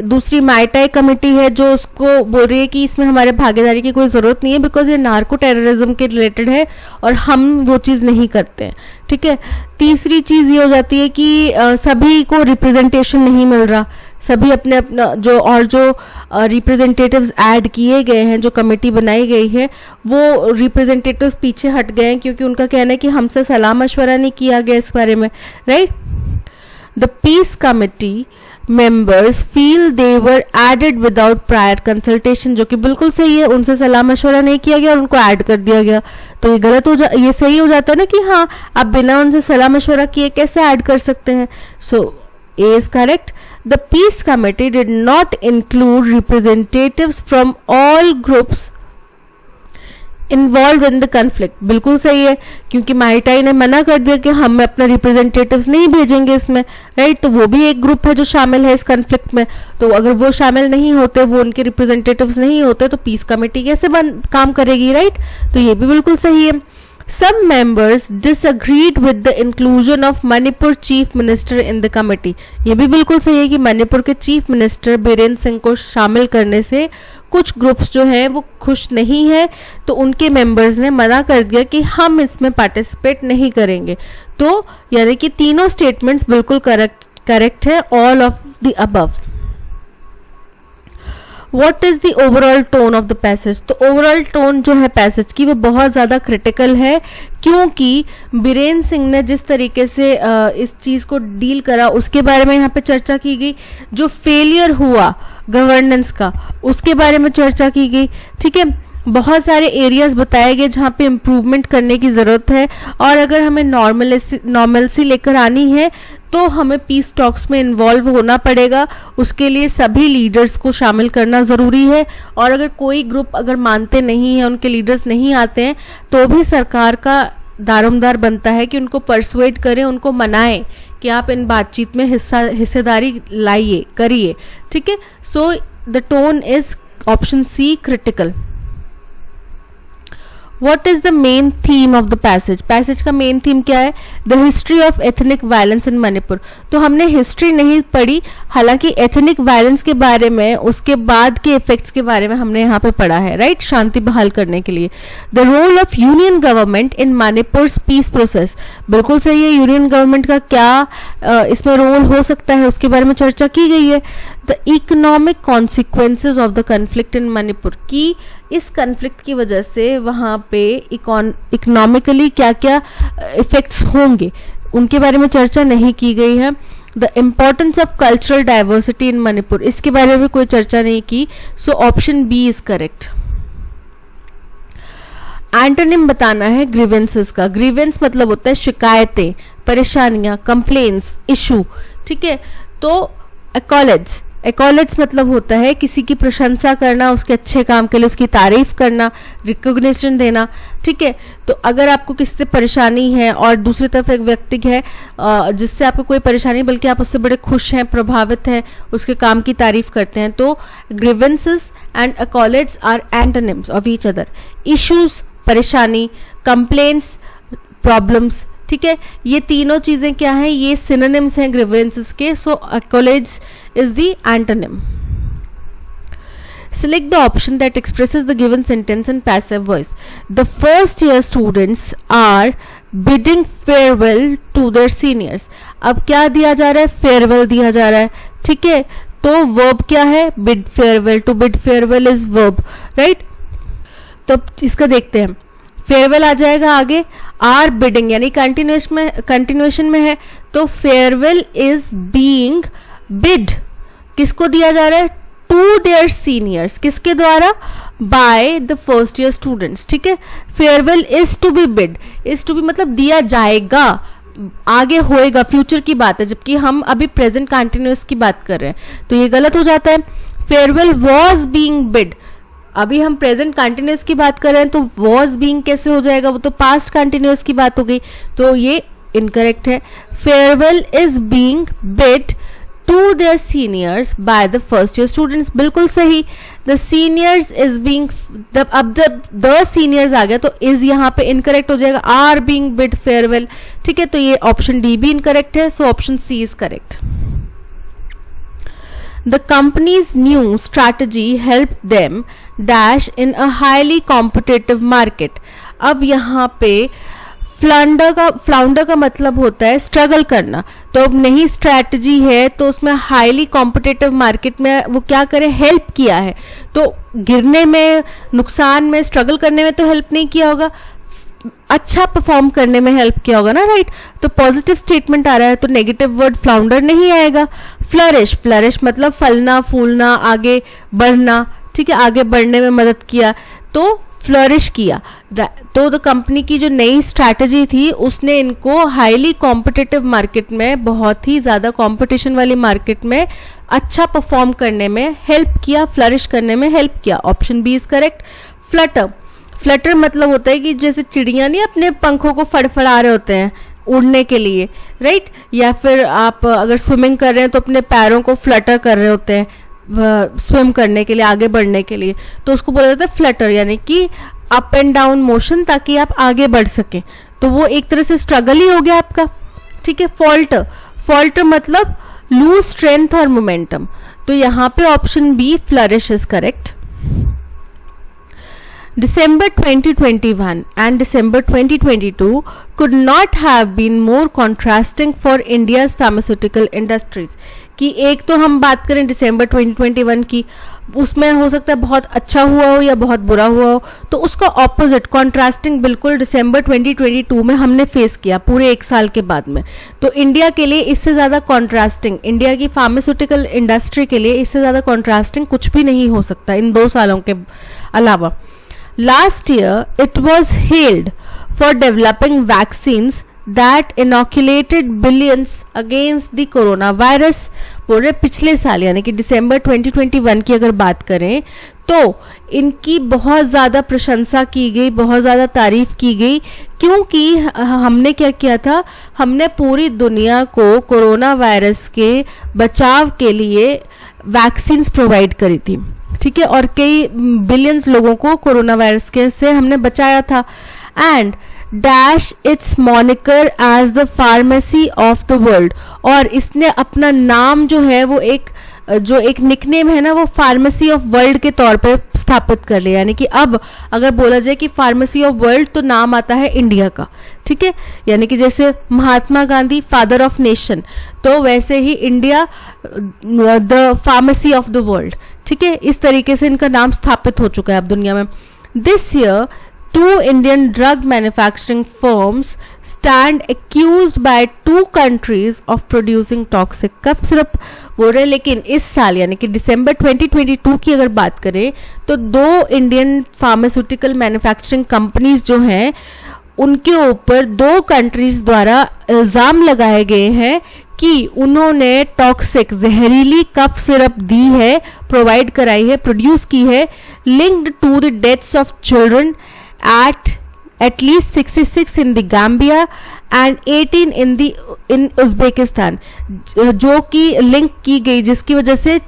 S1: दूसरी माइटाई कमेटी है जो उसको बोल रही है कि इसमें हमारे भागीदारी की कोई जरूरत नहीं है बिकॉज ये नार्को टेररिज्म के रिलेटेड है और हम वो चीज नहीं करते हैं, ठीक है। तीसरी चीज ये हो जाती है कि सभी को रिप्रेजेंटेशन नहीं मिल रहा, सभी अपने अपना जो रिप्रेजेंटेटिव्स ऐड किए गए हैं, जो कमेटी बनाई गई है, वो रिप्रेजेंटेटिव्स पीछे हट गए हैं क्योंकि उनका कहना है कि हमसे सलाह मशवरा नहीं किया गया इस बारे में, right. The peace committee members feel they were added without prior consultation, जो कि बिल्कुल सही है, उनसे सलाह मशवरा नहीं किया गया और उनको ऐड कर दिया गया। तो ये गलत ये सही हो जाता है ना कि हाँ, आप बिना उनसे सलाह मशवरा किए कैसे ऐड कर सकते हैं। सो A is correct. The peace committee did not include representatives from all groups involve in the conflict, बिल्कुल सही है क्योंकि माइटाई ने मना कर दिया कि हम अपना रिप्रेजेंटेटिव्स नहीं भेजेंगे इसमें, राइट। तो वो भी एक ग्रुप है जो शामिल है इस कन्फ्लिक्ट में, तो अगर वो शामिल नहीं होते, वो उनके रिप्रेजेंटेटिव्स नहीं होते, तो पीस कमेटी कैसे काम करेगी, राइट। तो ये भी बिल्कुल सही है। Some members disagreed with the inclusion of Manipur Chief Minister in the committee. ये भी बिल्कुल सही है कि मणिपुर के चीफ मिनिस्टर बीरेंद्र सिंह को शामिल करने से कुछ ग्रुप्स जो हैं वो खुश नहीं है, तो उनके मेंबर्स ने मना कर दिया कि हम इसमें पार्टिसिपेट नहीं करेंगे। तो यानी कि तीनों स्टेटमेंट्स बिल्कुल करेक्ट है, all of the above. What is the overall tone of the passage? तो ओवरऑल टोन जो है पैसेज की वो बहुत ज्यादा क्रिटिकल है क्योंकि बीरेंद्र सिंह ने जिस तरीके से इस चीज को डील करा उसके बारे में यहाँ पे चर्चा की गई, जो फेलियर हुआ गवर्नेंस का उसके बारे में चर्चा की गई, ठीक है। बहुत सारे एरियाज बताए गए जहाँ पे इम्प्रूवमेंट करने की जरूरत है, और अगर हमें नॉर्मलसी लेकर आनी है तो हमें पीस टॉक्स में इन्वॉल्व होना पड़ेगा। उसके लिए सभी लीडर्स को शामिल करना जरूरी है, और अगर कोई ग्रुप अगर मानते नहीं है, उनके लीडर्स नहीं आते हैं, तो भी सरकार का दारोमदार बनता है कि उनको परसुएड करें, उनको मनाएं कि आप इन बातचीत में हिस्सेदारी लाइए, करिए, ठीक है। So the tone is option C critical. What is the main theme of the passage? Passage का मेन थीम क्या है? The history of ethnic violence in Manipur. तो हमने हिस्ट्री नहीं पढ़ी, हालांकि एथनिक वायलेंस के बारे में, उसके बाद के इफेक्ट्स के बारे में हमने यहाँ पे पढ़ा है, राइट, शांति बहाल करने के लिए। The role of union government in Manipur peace process, बिल्कुल सही है, यूनियन गवर्नमेंट का क्या इसमें रोल हो सकता है उसके बारे में चर्चा की गई है। The economic consequences of the conflict in Manipur, की इस कन्फ्लिक्ट की वजह से वहां पे इकोनॉमिकली क्या क्या इफेक्ट्स होंगे उनके बारे में चर्चा नहीं की गई है। The importance of cultural diversity in Manipur, इसके बारे में कोई चर्चा नहीं की, so option B is correct. Antonym बताना है ग्रीवेंसेस का। ग्रीवेंस मतलब होता है शिकायतें, परेशानियां, कंप्लेन्स, इशू, ठीक है। तो एक्नॉलेज, एक्कॉलेड्स मतलब होता है किसी की प्रशंसा करना, उसके अच्छे काम के लिए उसकी तारीफ करना, रिकॉग्निशन देना, ठीक है। तो अगर आपको किसी से परेशानी है और दूसरी तरफ एक व्यक्ति है जिससे आपको कोई परेशानी बल्कि आप उससे बड़े खुश हैं, प्रभावित हैं, उसके काम की तारीफ करते हैं, तो grievances and accolades are antonyms of each other. Issues परेशानी, कंप्लेंट्स प्रॉब्लम्स, ठीक है, ये तीनों चीजें क्या हैं, ये सिनोनिम्स हैं ग्रीवेंसेस के। सो एक्कॉलेड्स is the antonym. Select the option that expresses the given sentence in passive voice. The first year students are bidding farewell to their seniors. अब क्या दिया जा रहा है, farewell दिया जा रहा है, ठीक है। तो verb क्या है, bid farewell. To bid farewell is verb, right? तो इसका देखते हैं, फेयरवेल आ जाएगा आगे, आर बिडिंग यानी कंटिन्यूएशन में है, तो फेयरवेल इज बीइंग बिड किसको दिया जा रहा है, टू देयर सीनियर्स, किसके द्वारा, by the first year students, ठीक है। Farewell is to be bid, is to be मतलब दिया जाएगा, आगे होएगा, फ्यूचर की बात है, जबकि हम अभी प्रेजेंट कंटिन्यूअस की बात कर रहे हैं, तो ये गलत हो जाता है। फेयरवेल वॉज बीइंग बिड, अभी हम प्रेजेंट कंटिन्यूअस की बात कर रहे हैं, तो वॉज बीइंग कैसे हो जाएगा, वो तो पास्ट कंटिन्यूअस की बात हो गई, तो ये इनकरेक्ट है। Farewell is being bid to their seniors by the first year students, बिल्कुल सही। द सीनियर्स इज बीइंग, अब जब द सीनियर्स आ गया तो इज यहाँ पे इनकरेक्ट हो जाएगा, आर बीइंग बिड फेयरवेल, ठीक है। तो ये ऑप्शन डी भी इनकरेक्ट है, so option C is correct. The company's new strategy helped them dash in a highly competitive market. अब यहाँ पे फ्लाउंडर का मतलब होता है स्ट्रगल करना, तो अब नई स्ट्रैटेजी है तो उसमें हाईली कॉम्पिटिटिव मार्केट में वो क्या करे, हेल्प किया है। तो गिरने में, नुकसान में, स्ट्रगल करने में तो हेल्प नहीं किया होगा, अच्छा परफॉर्म करने में हेल्प किया होगा ना, राइट। तो पॉजिटिव स्टेटमेंट आ रहा है तो नेगेटिव वर्ड फ्लाउंडर नहीं आएगा। फ्लरिश, फ्लरिश मतलब फलना फूलना, आगे बढ़ना, ठीक है, आगे बढ़ने में मदद किया, तो फ्लरिश किया। तो द कंपनी की जो नई स्ट्रैटेजी थी उसने इनको हाईली कॉम्पिटिटिव मार्केट में, बहुत ही ज्यादा कंपटीशन वाली मार्केट में अच्छा परफॉर्म करने में हेल्प किया, फ्लरिश करने में हेल्प किया। Option B is correct. Flutter, flutter मतलब होता है कि जैसे चिड़िया नहीं अपने पंखों को फड़फड़ा रहे होते हैं उड़ने के लिए, राइट, या फिर आप अगर स्विमिंग कर रहे हैं तो अपने पैरों को फ्लटर कर रहे होते हैं स्विम करने के लिए, आगे बढ़ने के लिए, तो उसको बोला जाता है फ्लटर, यानी कि अप एंड डाउन मोशन ताकि आप आगे बढ़ सके। तो वो एक तरह से स्ट्रगल ही हो गया आपका, ठीक है। फॉल्टर, फॉल्टर मतलब लूज स्ट्रेंथ और मोमेंटम, तो यहाँ पे option B flourish is correct. December 2021 and December 2022 could not have been more contrasting for India's pharmaceutical industries. कि एक तो हम बात करें दिसंबर 2021 की, उसमें हो सकता है बहुत अच्छा हुआ हो या बहुत बुरा हुआ हो, तो उसका ऑपोजिट कॉन्ट्रास्टिंग बिल्कुल दिसंबर 2022 में हमने फेस किया पूरे एक साल के बाद में। तो इंडिया के लिए इससे ज़्यादा कॉन्ट्रास्टिंग, इंडिया की फार्मास्यूटिकल इंडस्ट्री के लिए इससे ज़्यादा कॉन्ट्रास्टिंग कुछ भी नहीं हो सकता इन 2 सालों के अलावा। Last year, it was hailed for developing vaccines that inoculated billions against the coronavirus. पूरे पिछले साल यानी कि दिसंबर 2021 की अगर बात करें तो इनकी बहुत ज़्यादा प्रशंसा की गई, बहुत ज़्यादा तारीफ की गई, क्योंकि हमने क्या किया था, हमने पूरी दुनिया को कोरोना वायरस के बचाव के लिए वैक्सीन्स प्रोवाइड करी थी, ठीक है, और कई बिलियंस लोगों को कोरोना वायरस के से हमने बचाया था। And dash its moniker as the pharmacy of the world, और इसने अपना नाम जो है वो एक निकनेम है ना, वो फार्मेसी ऑफ वर्ल्ड के तौर पे स्थापित कर लिया। यानी कि अब अगर बोला जाए कि फार्मेसी ऑफ वर्ल्ड तो नाम आता है इंडिया का, ठीक है। यानी कि जैसे Mahatma Gandhi father of nation, तो वैसे ही India the pharmacy of the world, ठीक है। इस तरीके से इनका नाम स्थापित हो चुका है अब दुनिया में। This year 2 Indian drug manufacturing firms stand accused by 2 countries of producing toxic cough syrup बोल रहे, लेकिन इस साल यानी कि दिसंबर 2022 की अगर बात करें तो 2 इंडियन फार्मास्यूटिकल मैन्युफैक्चरिंग कंपनीज जो हैं उनके ऊपर 2 कंट्रीज द्वारा इल्जाम लगाए गए हैं कि उन्होंने टॉक्सिक जहरीली कफ सिरप दी है, प्रोवाइड कराई है, प्रोड्यूस की है, linked to the deaths of children at least 66 in the Gambia and 18 in Uzbekistan, जो कि लिंक की गई, जिसकी वजह से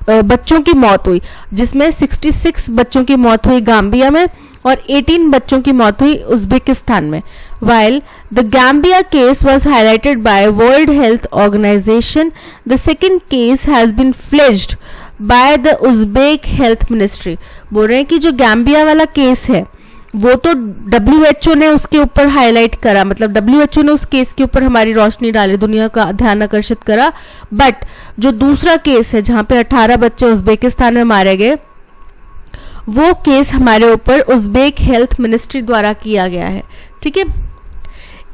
S1: बच्चों की मौत हुई, जिसमें 66 बच्चों की मौत हुई गाम्बिया में और 18 बच्चों की मौत हुई उज्बेकिस्तान में. While the Gambia case was highlighted by World Health Organization, the second case has been fledged by the Uzbek Health Ministry. बोल रहे हैं कि जो गैम्बिया वाला केस है वो तो WHO ने उसके ऊपर हाईलाइट करा, मतलब WHO ने उस केस के ऊपर हमारी रोशनी डाली, दुनिया का ध्यान आकर्षित करा. बट जो दूसरा केस है जहां पे 18 बच्चे उज्बेकिस्तान में मारे गए, वो केस हमारे ऊपर उज्बेक हेल्थ मिनिस्ट्री द्वारा किया गया है. ठीक है.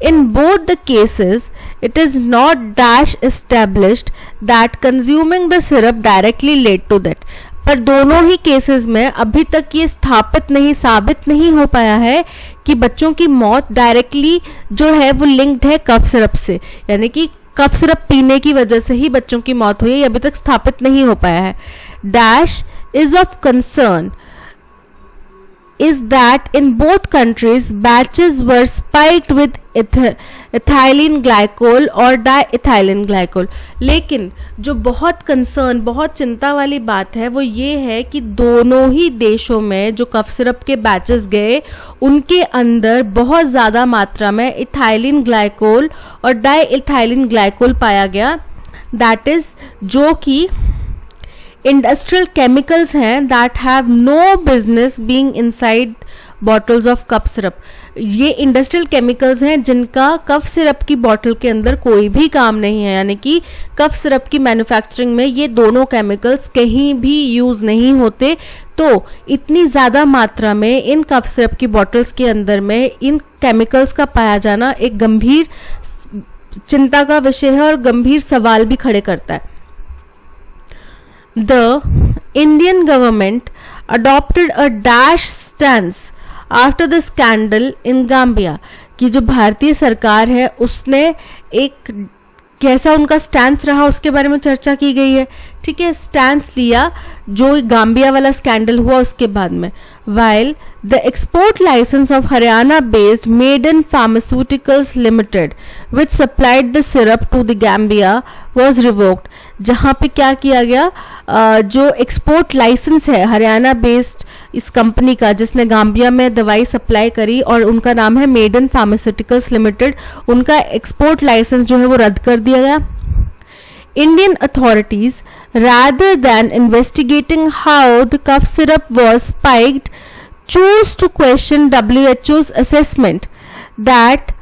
S1: In both the cases, it is not dash established that consuming the syrup directly led to that. पर दोनों ही केसेस में अभी तक ये साबित नहीं हो पाया है कि बच्चों की मौत डायरेक्टली जो है वो लिंक्ड है कफ सिरप से, यानी कि कफ सिरप पीने की वजह से ही बच्चों की मौत हुई है, ये अभी तक स्थापित नहीं हो पाया है. Dash is of concern is that in both countries batches were spiked with ethylene glycol और diethylene glycol. लेकिन जो बहुत कंसर्न, बहुत चिंता वाली बात है वो ये है कि दोनों ही देशों में जो कफ सिरप के बैचेस गए उनके अंदर बहुत ज़्यादा मात्रा में इथाइलिन ग्लाइकोल और डाइइथाइलिन ग्लाइकोल पाया गया. दैट इज जो कि इंडस्ट्रियल केमिकल्स हैं that have no business being inside bottles of cough syrup. ये इंडस्ट्रियल केमिकल्स हैं जिनका कफ सिरप की बॉटल के अंदर कोई भी काम नहीं है, यानी कि कफ सिरप की मैन्युफैक्चरिंग में ये दोनों केमिकल्स कहीं भी यूज नहीं होते. तो इतनी ज़्यादा मात्रा में इन कफ सिरप की बॉटल्स के अंदर में इन केमिकल्स का पाया जाना एक गंभीर चिंता का विषय है और गंभीर सवाल भी खड़े करता है. The Indian government adopted a dash stance after the scandal in Gambia. कि जो भारतीय सरकार है उसने एक कैसा उनका स्टैंस रहा उसके बारे में चर्चा की गई है. ठीक है. स्टैंस लिया जो गाम्बिया वाला स्कैंडल हुआ उसके बाद में. While the export license of Haryana based Maiden Pharmaceuticals Limited which supplied the syrup to the Gambia was revoked. जहाँ पे क्या किया गया, जो एक्सपोर्ट लाइसेंस है हरियाणा बेस्ड इस कंपनी का जिसने गाम्बिया में दवाई सप्लाई करी और उनका नाम है मेडन फार्मास्यूटिकल्स लिमिटेड, उनका एक्सपोर्ट लाइसेंस जो है वो रद्द कर दिया गया. Indian authorities, rather than investigating how the cough syrup was spiked, chose to question WHO's assessment that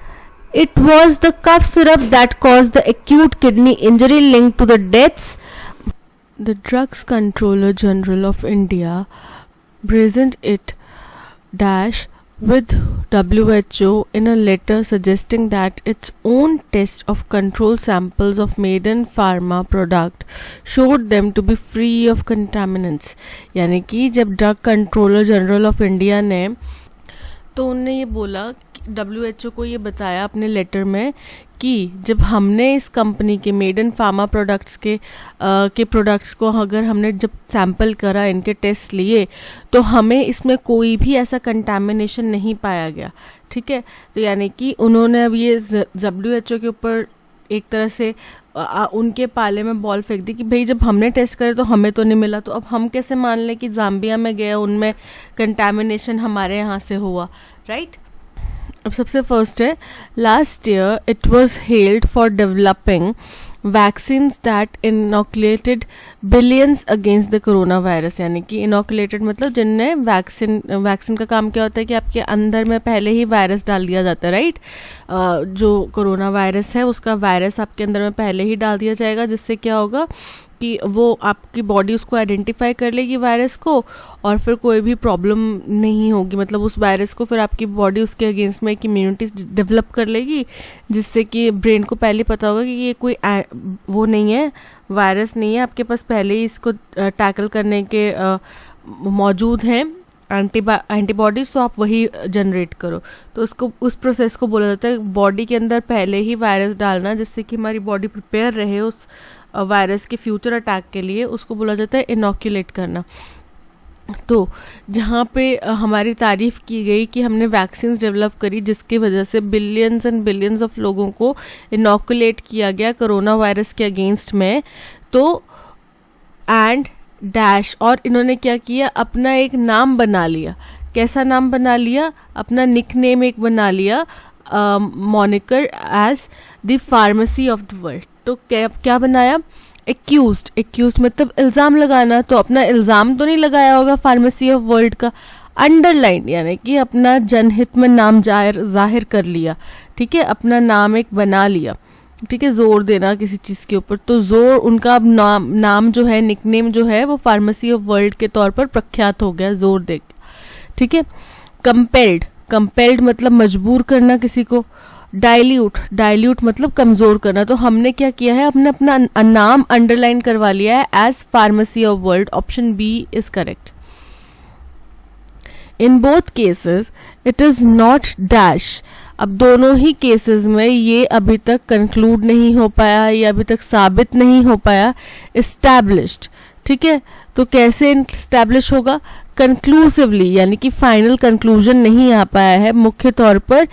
S1: it was the cough syrup that caused the acute kidney injury linked to the deaths. The Drugs Controller General of India brazened it dash with WHO in a letter suggesting that its own test of control samples of Maiden Pharma product showed them to be free of contaminants. यानी कि जब drug controller general of India ने तो उन्होंने ये बोला, WHO को ये बताया अपने लेटर में कि जब हमने इस कंपनी के मेडन फार्मा प्रोडक्ट्स के प्रोडक्ट्स को अगर हमने जब सैंपल करा, इनके टेस्ट लिए, तो हमें इसमें कोई भी ऐसा कंटामिनेशन नहीं पाया गया. ठीक है. तो यानी कि उन्होंने अब ये WHO के ऊपर एक तरह से उनके पाले में बॉल फेंक दी कि भाई जब हमने टेस्ट करे तो हमें तो नहीं मिला, तो अब हम कैसे मान लें कि जाम्बिया में गए उनमें कंटामिनेशन हमारे यहाँ से हुआ. राइट. अब सबसे फर्स्ट है, last year it was held for developing vaccines that inoculated billions against the corona virus. यानी कि इनोकुलेटेड मतलब जिनने वैक्सीन का काम क्या होता है कि आपके अंदर में पहले ही वायरस डाल दिया जाता है. राइट. जो कोरोना वायरस है उसका वायरस आपके अंदर में पहले ही डाल दिया जाएगा, जिससे क्या होगा कि वो आपकी बॉडी उसको आइडेंटिफाई कर लेगी वायरस को और फिर कोई भी प्रॉब्लम नहीं होगी. मतलब उस वायरस को फिर आपकी बॉडी उसके अगेंस्ट में एक इम्यूनिटी डेवलप कर लेगी, जिससे कि ब्रेन को पहले पता होगा कि ये कोई वो नहीं है, वायरस नहीं है, आपके पास पहले ही इसको टैकल करने के मौजूद हैं एंटीबॉडीज, तो आप वही जनरेट करो। तो उसको, उस प्रोसेस को बोला जाता है बॉडी के अंदर पहले ही वायरस डालना, जिससे कि हमारी बॉडी प्रिपेयर रहे उस वायरस के फ्यूचर अटैक के लिए, उसको बोला जाता है इनोक्यूलेट करना। तो जहाँ पे हमारी तारीफ़ की गई कि हमने वैक्सीन्स डेवलप करी जिसकी वजह से बिलियंस एंड बिलियंस ऑफ लोगों को इनोकुलेट किया गया कोरोना वायरस के अगेंस्ट में, तो एंड डैश, और इन्होंने क्या किया, अपना एक नाम बना लिया। कैसा नाम बना लिया? अपना निक नेम एक बना लिया, moniker as the pharmacy of the world. तो क्या बनाया? एक्यूज्ड मतलब इल्ज़ाम लगाना। तो अपना इल्ज़ाम तो नहीं लगाया होगा फार्मेसी ऑफ वर्ल्ड का, अंडरलाइन यानी कि अपना जनहित में नाम जाहिर कर लिया, ठीक है, अपना नाम एक बना लिया, ठीक है, जोर देना किसी चीज़ के ऊपर। तो जोर उनका अब नाम जो है, निकनेम जो है, वो फार्मेसी ऑफ वर्ल्ड के तौर पर प्रख्यात हो गया जोर दे के, ठीक है। कंपेल्ड मतलब मजबूर करना किसी को। डाइल्यूट मतलब कमज़ोर करना। तो हमने क्या किया है, हमने अपना नाम अंडरलाइन करवा लिया है as pharmacy of world. Option B is correct. In both cases it is not dash. अब दोनों ही केसेस में ये अभी तक कंक्लूड नहीं हो पाया, ये अभी तक साबित नहीं हो पाया, एस्टैब्लिश्ड, ठीक है। तो कैसे एस्टैब्लिश होगा? कंक्लूसिवली, यानी कि फाइनल कंक्लूजन नहीं आ पाया है, मुख्य तौर पर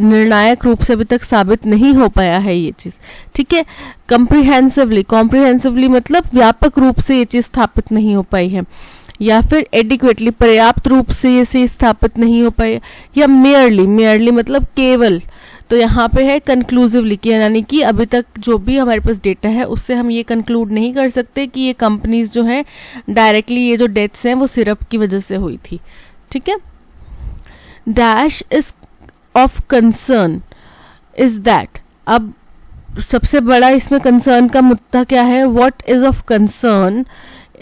S1: निर्णायक रूप से अभी तक साबित नहीं हो पाया है ये चीज़, ठीक है। कॉम्प्रिहेंसिवली मतलब व्यापक रूप से ये चीज़ स्थापित नहीं हो पाई है, या फिर एडिक्वेटली पर्याप्त रूप से ये चीज़ स्थापित नहीं हो पाई है, या मेयरली मतलब केवल। तो यहाँ पे है कंक्लूसिवली कि यानी कि अभी तक जो भी हमारे पास डेटा है उससे हम ये कंक्लूड नहीं कर सकते कि ये कंपनीज जो हैं डायरेक्टली ये जो डेथ्स हैं वो सिरप की वजह से हुई थी, ठीक है। Dash is of concern is that. अब सबसे बड़ा इसमें कंसर्न का मुद्दा क्या है? What is of concern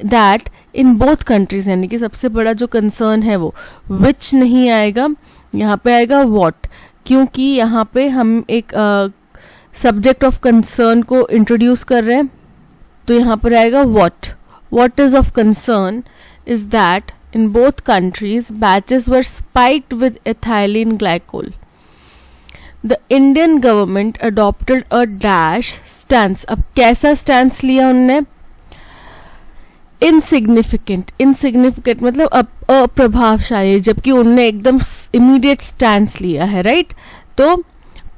S1: that in both countries, यानी कि सबसे बड़ा जो कंसर्न है वो विच नहीं आएगा, यहाँ पे आएगा व्हाट, क्योंकि यहाँ पे हम एक सब्जेक्ट ऑफ कंसर्न को इंट्रोड्यूस कर रहे हैं। तो यहाँ पर आएगा what is of concern is that in both countries batches were spiked with ethylene glycol. The Indian government adopted a dash stance. अब कैसा स्टैंस लिया उनने? इनसिग्निफिकेंट मतलब अप्रभावशाली, जबकि उनने एकदम इमीडिएट स्टैंस लिया है, राइट। तो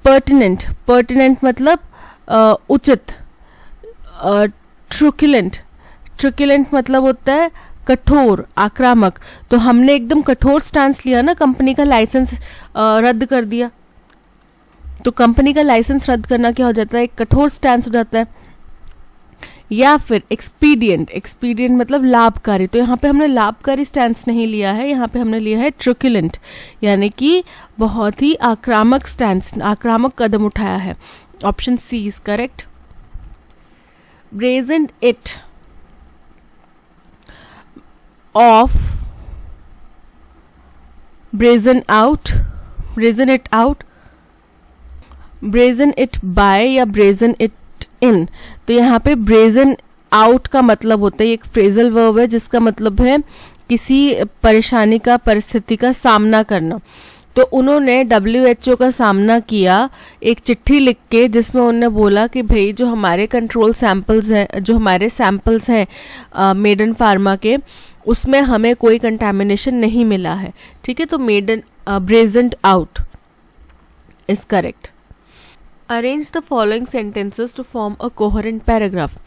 S1: पर्टिनेंट मतलब उचित। ट्रुकुलेंट मतलब होता है कठोर, आक्रामक। तो हमने एकदम कठोर स्टैंस लिया ना, कंपनी का लाइसेंस रद्द कर दिया। तो कंपनी का लाइसेंस रद्द करना क्या हो जाता है? एक कठोर स्टैंस हो जाता है। या फिर एक्सपीडियंट मतलब लाभकारी। तो यहाँ पे हमने लाभकारी स्टैंस नहीं लिया है, यहाँ पे हमने लिया है ट्रुकुलेंट, यानी कि बहुत ही आक्रामक स्टैंस, आक्रामक कदम उठाया है। Option C is correct. Brazen it off, brazen it by या ब्रेजन इट इन। तो यहाँ पे ब्रेजन आउट का मतलब होता है, एक फ्रेजल वर्ब है जिसका मतलब है किसी परेशानी का, परिस्थिति का सामना करना। तो उन्होंने WHO का सामना किया एक चिट्ठी लिख के, जिसमें उन्होंने बोला कि भाई जो हमारे कंट्रोल सैंपल्स हैं, जो हमारे सैंपल्स हैं मेडन फार्मा के, उसमें हमें कोई कंटामिनेशन नहीं मिला है, ठीक है। तो brazen out is correct. Arrange the following sentences to form a coherent paragraph.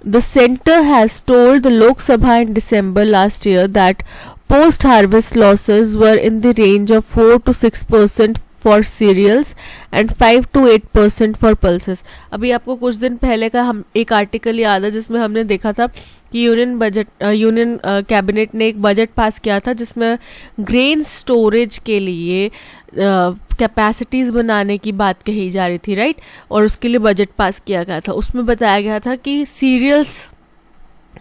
S1: The center has told the Lok Sabha in December last year that post-harvest losses were in the range of 4 to 6% for cereals and 5 to 8% for pulses. अभी आपको कुछ दिन पहले का हम एक article याद है जिसमें हमने देखा था कि यूनियन कैबिनेट ने एक बजट पास किया था जिसमें ग्रेन स्टोरेज के लिए कैपेसिटीज़ बनाने की बात कही जा रही थी, राइट। और उसके लिए बजट पास किया गया था। उसमें बताया गया था कि सीरियल्स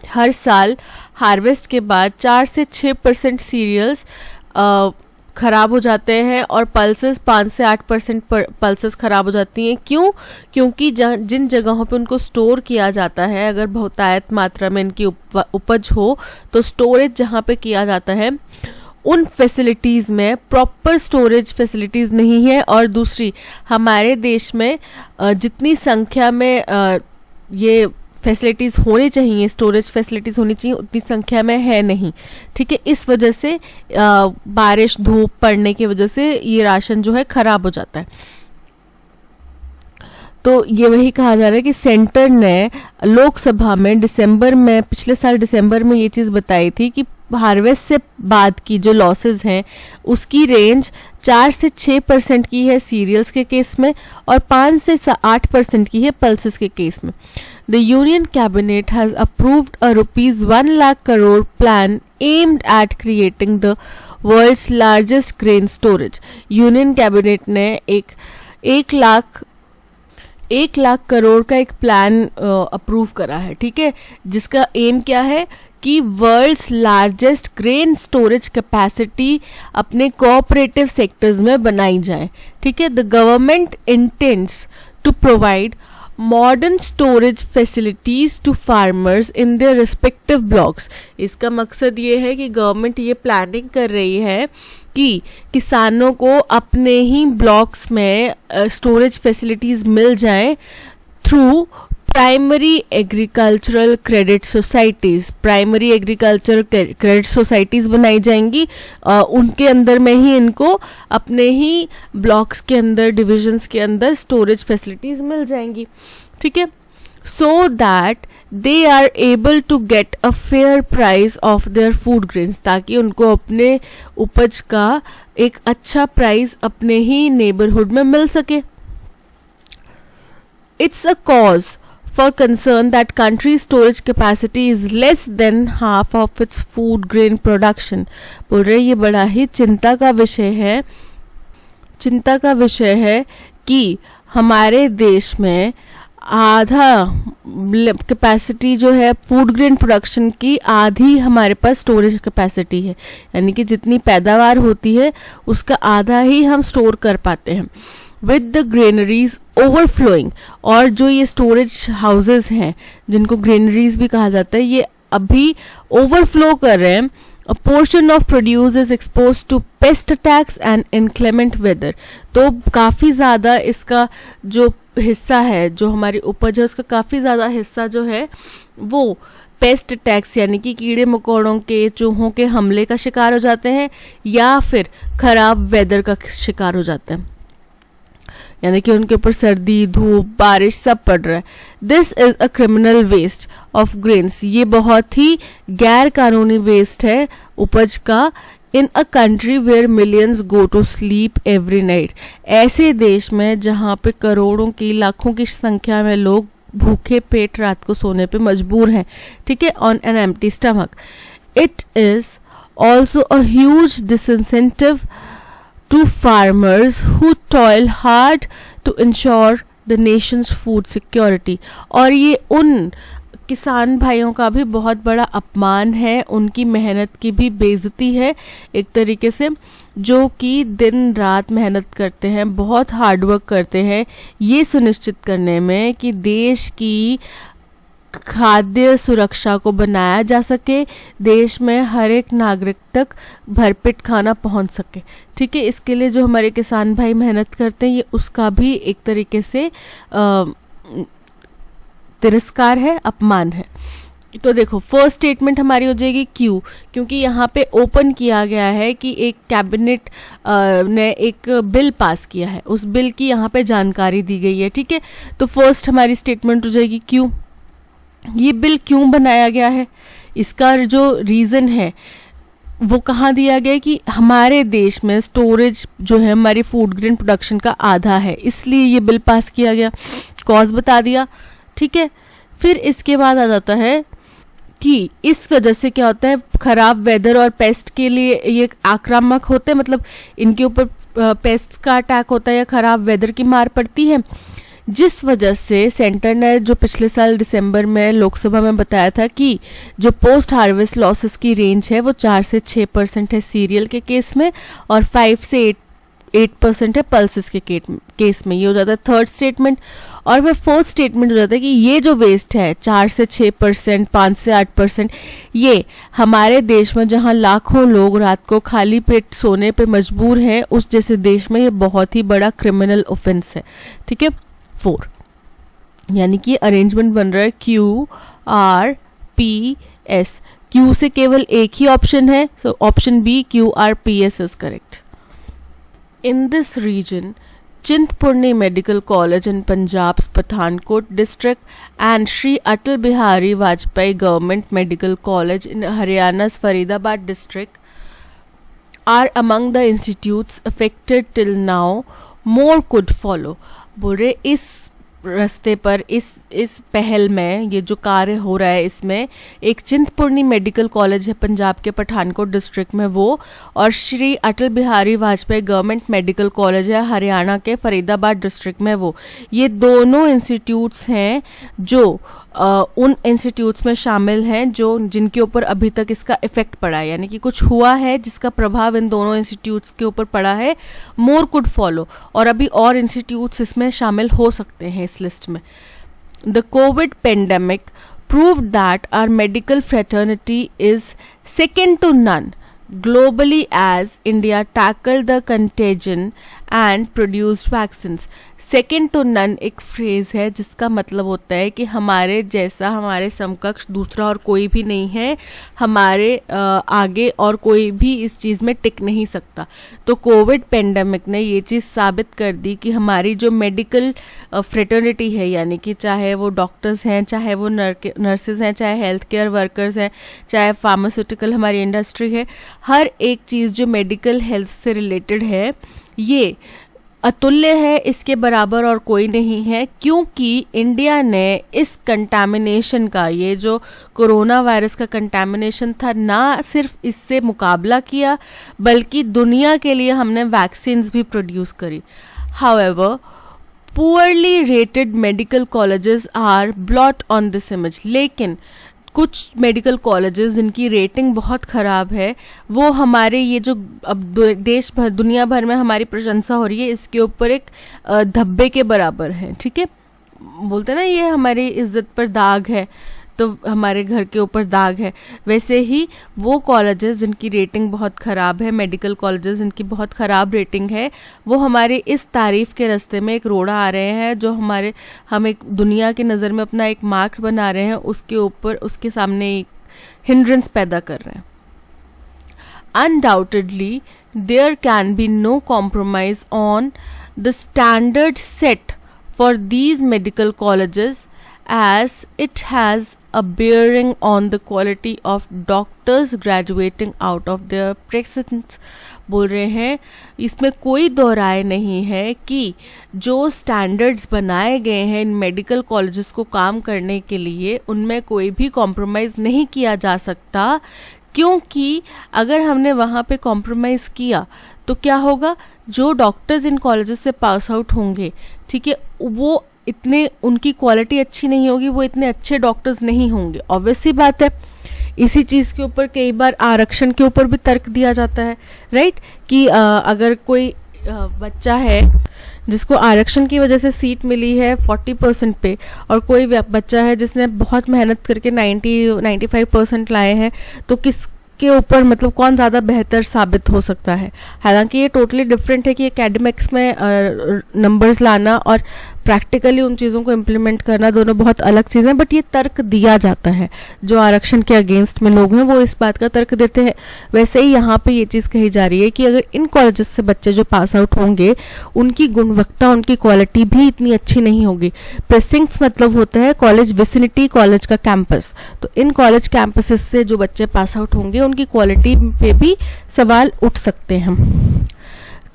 S1: हर साल हार्वेस्ट के बाद 4 से 6% सीरियल्स ख़राब हो जाते हैं और पल्सेस 5 से 8% पल्सेस ख़राब हो जाती हैं। क्यों? क्योंकि जिन जगहों पे उनको स्टोर किया जाता है, अगर बहुतायत मात्रा में इनकी उपज हो, तो स्टोरेज जहाँ पे किया जाता है उन फैसिलिटीज़ में प्रॉपर स्टोरेज फैसिलिटीज़ नहीं है, और दूसरी हमारे देश में जितनी संख्या में ये फैसिलिटीज़ होनी चाहिए, स्टोरेज फैसिलिटीज़ होनी चाहिए, उतनी संख्या में है नहीं। ठीक है, इस वजह से बारिश धूप पड़ने की वजह से ये राशन जो है ख़राब हो जाता है। तो ये वही कहा जा रहा है कि सेंटर ने लोकसभा में पिछले साल दिसंबर में ये चीज़ बताई थी कि हार्वेस्ट से बाद की जो लॉसेस हैं उसकी रेंज 4 से 6% की है सीरियल्स के केस में, और 5 से 8% की है पल्सेस के केस में। The union cabinet has approved a ₹1 lakh crore plan aimed at creating the world's largest grain storage. Union cabinet ने एक लाख करोड़ का एक प्लान अप्रूव करा है। ठीक है, जिसका एम क्या है कि world's largest grain storage capacity अपने कोऑपरेटिव सेक्टर्स में बनाई जाए। ठीक है, the government intends to provide modern storage facilities to farmers in their respective blocks. इसका मकसद ये है कि गवर्नमेंट ये प्लानिंग कर रही है कि किसानों को अपने ही ब्लॉक्स में स्टोरेज फैसिलिटीज मिल जाएं through primary agricultural credit societies. Primary agricultural credit societies बनाई जाएंगी, उनके अंदर में ही इनको अपने ही ब्लॉक्स के अंदर, डिविजन्स के अंदर स्टोरेज फैसिलिटीज़ मिल जाएंगी। ठीक है, so that they are able to get a fair price of their food grains, ताकि उनको अपने उपज का एक अच्छा प्राइस अपने ही नेबरहुड में मिल सके। It's a cause for concern that country's storage capacity is less than half of its food grain production। बोल रहे ये बड़ा ही चिंता का विषय है कि हमारे देश में आधा कैपेसिटी जो है फूड ग्रेन प्रोडक्शन की, आधी हमारे पास स्टोरेज कैपेसिटी है, यानी कि जितनी पैदावार होती है उसका आधा ही हम स्टोर कर पाते हैं। विद द ग्रेनरीज ओवरफ्लोइंग, और जो ये स्टोरेज हाउसेस हैं जिनको ग्रेनरीज भी कहा जाता है, ये अभी ओवरफ्लो कर रहे हैं। A portion of produce is exposed to pest attacks and inclement weather। तो काफ़ी ज़्यादा इसका जो हिस्सा है, जो हमारी उपज है, उसका काफ़ी ज़्यादा हिस्सा जो है वो पेस्ट अटैक्स यानी कि कीड़े मकोड़ों के, चूहों के हमले का शिकार हो जाते हैं, या फिर खराब वेदर का शिकार हो जाते हैं, यानी कि उनके ऊपर सर्दी, धूप, बारिश सब पड़ रहा है। This is a criminal waste of grains. ये बहुत ही गैर कानूनी वेस्ट है उपज का। In a country where millions go to sleep every night. ऐसे देश में जहाँ पे करोड़ों की, लाखों की संख्या में लोग भूखे पेट रात को सोने पे मजबूर हैं। ठीक है, on an empty stomach. It is also a huge disincentive to farmers who toil hard to ensure the nation's food security। और ये उन किसान भाइयों का भी बहुत बड़ा अपमान है, उनकी मेहनत की भी बेइज्जती है एक तरीके से, जो कि दिन रात मेहनत करते हैं, बहुत हार्ड वर्क करते हैं ये सुनिश्चित करने में कि देश की खाद्य सुरक्षा को बनाया जा सके, देश में हर एक नागरिक तक भरपेट खाना पहुंच सके। ठीक है, इसके लिए जो हमारे किसान भाई मेहनत करते हैं, ये उसका भी एक तरीके से तिरस्कार है, अपमान है। तो देखो, फर्स्ट स्टेटमेंट हमारी हो जाएगी क्यों, क्योंकि यहाँ पे ओपन किया गया है कि एक कैबिनेट ने एक बिल पास किया है, उस बिल की यहाँ पे जानकारी दी गई है। ठीक है, तो फर्स्ट हमारी स्टेटमेंट हो जाएगी क्यों। ये बिल क्यों बनाया गया है, इसका जो रीज़न है वो कहाँ दिया गया कि हमारे देश में स्टोरेज जो है हमारी फूड ग्रेन प्रोडक्शन का आधा है, इसलिए ये बिल पास किया गया, कॉज बता दिया। ठीक है, फिर इसके बाद आ जाता है कि इस वजह से क्या होता है, ख़राब वेदर और पेस्ट के लिए ये आक्रामक होते हैं, मतलब इनके ऊपर पेस्ट का अटैक होता है या ख़राब वेदर की मार पड़ती है, जिस वजह से सेंटर ने जो पिछले साल दिसंबर में लोकसभा में बताया था कि जो पोस्ट हार्वेस्ट लॉसेस की रेंज है वो 4 से 6% है सीरियल के केस में, और 5 से 8% है पल्सेस के केस में, ये हो जाता है थर्ड स्टेटमेंट। और फिर फोर्थ स्टेटमेंट हो जाता है कि ये जो वेस्ट है 4 से 6%, 5 से 8%, ये हमारे देश में जहाँ लाखों लोग रात को खाली पेट सोने पे मजबूर हैं, उस जैसे देश में ये बहुत ही बड़ा क्रिमिनल ऑफेंस है। ठीक है, 4 यानी कि अरेंजमेंट बन रहा है QRPS। Q से केवल एक ही ऑप्शन है, so option B QRPS is correct. In this region, Chintpurni Medical College in Punjab's Pathankot district and Shri Atal Bihari Vajpayee Government Medical College in Haryana's Faridabad district are among the institutes affected till now. More could follow. बोल रहे इस रास्ते पर इस पहल में, ये जो कार्य हो रहा है इसमें एक चिंतपूर्णी मेडिकल कॉलेज है पंजाब के पठानकोट डिस्ट्रिक्ट में वो, और Shri Atal Bihari Vajpayee government medical college है हरियाणा के फरीदाबाद डिस्ट्रिक्ट में वो, ये दोनों इंस्टीट्यूट्स हैं जो उन इंस्टीट्यूट्स में शामिल हैं जो जिनके ऊपर अभी तक इसका इफेक्ट पड़ा है, यानी कि कुछ हुआ है जिसका प्रभाव इन दोनों इंस्टीट्यूट्स के ऊपर पड़ा है। मोर कुड फॉलो, और अभी और इंस्टीट्यूट्स इसमें शामिल हो सकते हैं इस लिस्ट में। The covid pandemic proved that our medical fraternity is second to none globally as India tackled the contagion and produced vaccines. Second to none एक फ्रेज है जिसका मतलब होता है कि हमारे जैसा, हमारे समकक्ष दूसरा और कोई भी नहीं है, हमारे आगे और कोई भी इस चीज़ में टिक नहीं सकता। तो कोविड पेंडेमिक ने ये चीज़ साबित कर दी कि हमारी जो मेडिकल फ्रेटर्निटी है, यानी कि चाहे वो डॉक्टर्स हैं, चाहे वो नर्सेज हैं, चाहे हेल्थ केयर वर्कर्स हैं, चाहे फार्मास्यूटिकल हमारी इंडस्ट्री है, हर एक चीज़ जो मेडिकल हेल्थ से रिलेटेड है ये अतुल्य है, इसके बराबर और कोई नहीं है, क्योंकि इंडिया ने इस कंटामिनेशन का, ये जो कोरोना वायरस का कंटामिनेशन था, ना सिर्फ इससे मुकाबला किया बल्कि दुनिया के लिए हमने वैक्सीन्स भी प्रोड्यूस करी। However poorly rated medical colleges are blot on this image, लेकिन कुछ मेडिकल कॉलेजेस जिनकी रेटिंग बहुत ख़राब है वो हमारे ये जो अब देश भर, दुनिया भर में हमारी प्रशंसा हो रही है, इसके ऊपर एक धब्बे के बराबर है। ठीक है, बोलते हैं ना ये हमारी इज्जत पर दाग है, तो हमारे घर के ऊपर दाग है, वैसे ही वो कॉलेजेस जिनकी रेटिंग बहुत ख़राब है, मेडिकल कॉलेजेस जिनकी बहुत ख़राब रेटिंग है, वो हमारे इस तारीफ़ के रास्ते में एक रोड़ा आ रहे हैं, जो हम एक दुनिया की नज़र में अपना एक मार्क बना रहे हैं, उसके ऊपर उसके सामने एक हिंड्रेंस पैदा कर रहे हैं। Undoubtedly there can be no compromise on the standard set for these medical colleges as it has a bearing on the quality of doctors graduating out of their practice। बोल रहे हैं इसमें कोई दो राय नहीं है कि जो स्टैंडर्ड्स बनाए गए हैं इन मेडिकल कॉलेजेस को काम करने के लिए, उनमें कोई भी कॉम्प्रोमाइज़ नहीं किया जा सकता, क्योंकि अगर हमने वहाँ पे कॉम्प्रोमाइज़ किया तो क्या होगा, जो डॉक्टर्स इन कॉलेजेस से पास आउट होंगे, ठीक है, वो इतने, उनकी क्वालिटी अच्छी नहीं होगी, वो इतने अच्छे डॉक्टर्स नहीं होंगे। ऑब्वियस सी बात है। इसी चीज़ के ऊपर कई बार आरक्षण के ऊपर भी तर्क दिया जाता है, राइट, कि अगर कोई बच्चा है जिसको आरक्षण की वजह से सीट मिली है 40% पे, और कोई बच्चा है जिसने बहुत मेहनत करके 90-95% लाए हैं, तो किसके ऊपर मतलब कौन ज़्यादा बेहतर साबित हो सकता है। हालांकि ये टोटली डिफरेंट है कि एकेडमिक्स में नंबर्स लाना और प्रैक्टिकली उन चीज़ों को इम्प्लीमेंट करना दोनों बहुत अलग चीज़ें हैं, बट ये तर्क दिया जाता है। जो आरक्षण के अगेंस्ट में लोग हैं वो इस बात का तर्क देते हैं। वैसे ही यहाँ पे ये चीज़ कही जा रही है कि अगर इन कॉलेजेस से बच्चे जो पास आउट होंगे उनकी गुणवत्ता, उनकी क्वालिटी भी इतनी अच्छी नहीं होगी। प्रेसिंक्ट्स मतलब होता है कॉलेज विसिनिटी, कॉलेज का कैंपस। तो इन कॉलेज कैंपसेस से जो बच्चे पास आउट होंगे उनकी क्वालिटी पे भी सवाल उठ सकते हैं।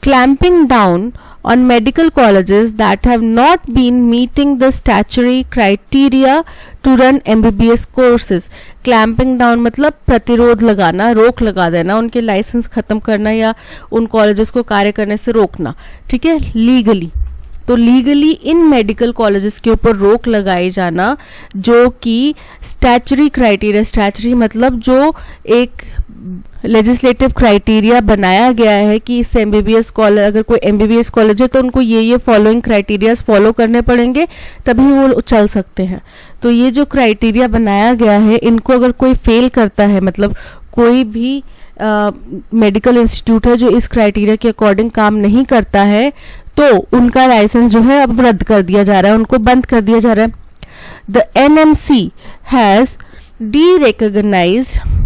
S1: Clamping down on medical colleges that have not been meeting the statutory criteria to run MBBS courses। clamping down मतलब प्रतिरोध लगाना, रोक लगा देना, उनके लाइसेंस खत्म करना या उन कॉलेजेस को कार्य करने से रोकना, ठीक है, लीगली। तो लीगली इन मेडिकल कॉलेजेस के ऊपर रोक लगाई जाना जो कि स्टैचुरी क्राइटेरिया, स्टैचुरी मतलब जो एक लेजिस्लेटिव क्राइटेरिया बनाया गया है कि इस एमबीबीएस कॉलेज, अगर कोई एमबीबीएस कॉलेज है तो उनको ये फॉलोइंग क्राइटेरियाज फॉलो करने पड़ेंगे तभी वो चल सकते हैं। तो ये जो क्राइटेरिया बनाया गया है इनको अगर कोई फेल करता है, मतलब कोई भी मेडिकल इंस्टीट्यूट है जो इस क्राइटेरिया के अकॉर्डिंग काम नहीं करता है तो उनका लाइसेंस जो है अब रद्द कर दिया जा रहा है, उनको बंद कर दिया जा रहा है। The NMC has derecognised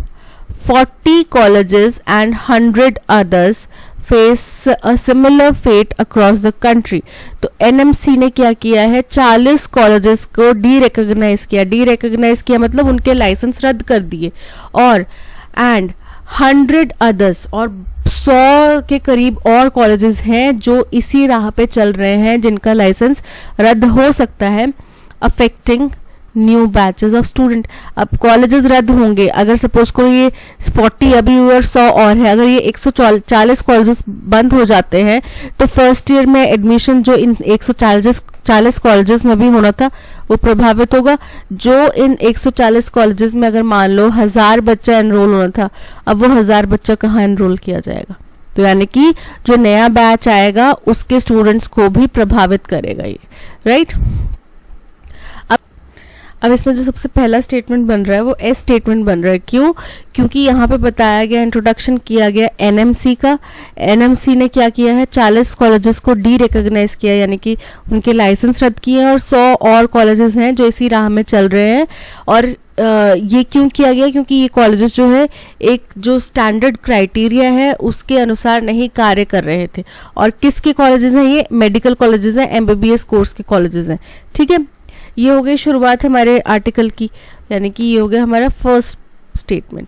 S1: 40 colleges and 100 others face a similar fate across the country। तो NMC ने क्या किया है, 40 कॉलेजेस को डीरेकॉग्नाइज किया मतलब उनके लाइसेंस रद्द कर दिए, और एंड 100 others और 100 के करीब और कॉलेजेस हैं जो इसी राह पे चल रहे हैं जिनका लाइसेंस रद्द हो सकता है, affecting new batches of student. अब कॉलेजेस रद्द होंगे, अगर सपोज को ये 40 अभी हुए और 100 और है, अगर ये 140 कॉलेजेस बंद हो जाते हैं तो फर्स्ट ईयर में एडमिशन जो इन 140 कॉलेजेस में भी होना था वो प्रभावित होगा। जो इन 140 कॉलेजेस में अगर मान लो 1000 बच्चा एनरोल होना था, अब वो 1000 बच्चा कहाँ एनरोल किया जाएगा, तो यानी कि जो नया बैच आएगा उसके स्टूडेंट्स को भी प्रभावित करेगा ये, राइट। अब इसमें जो सबसे पहला स्टेटमेंट बन रहा है वो एस स्टेटमेंट बन रहा है। क्यों? क्योंकि यहाँ पे बताया गया, इंट्रोडक्शन किया गया एनएमसी का। एनएमसी ने क्या किया है, 40 कॉलेजेस को डीरेकॉग्नाइज किया, यानी कि उनके लाइसेंस रद्द किए हैं, और 100 और कॉलेजेस हैं जो इसी राह में चल रहे हैं। और ये क्यों किया गया, क्योंकि ये कॉलेजेस जो है एक जो स्टैंडर्ड क्राइटेरिया है उसके अनुसार नहीं कार्य कर रहे थे। और किसके कॉलेजेस हैं ये? मेडिकल कॉलेजेस हैं, एमबीबीएस कोर्स के कॉलेजेस हैं, ठीक है। ये हो गई शुरुआत हमारे आर्टिकल की, यानी कि ये हो गया हमारा फर्स्ट स्टेटमेंट।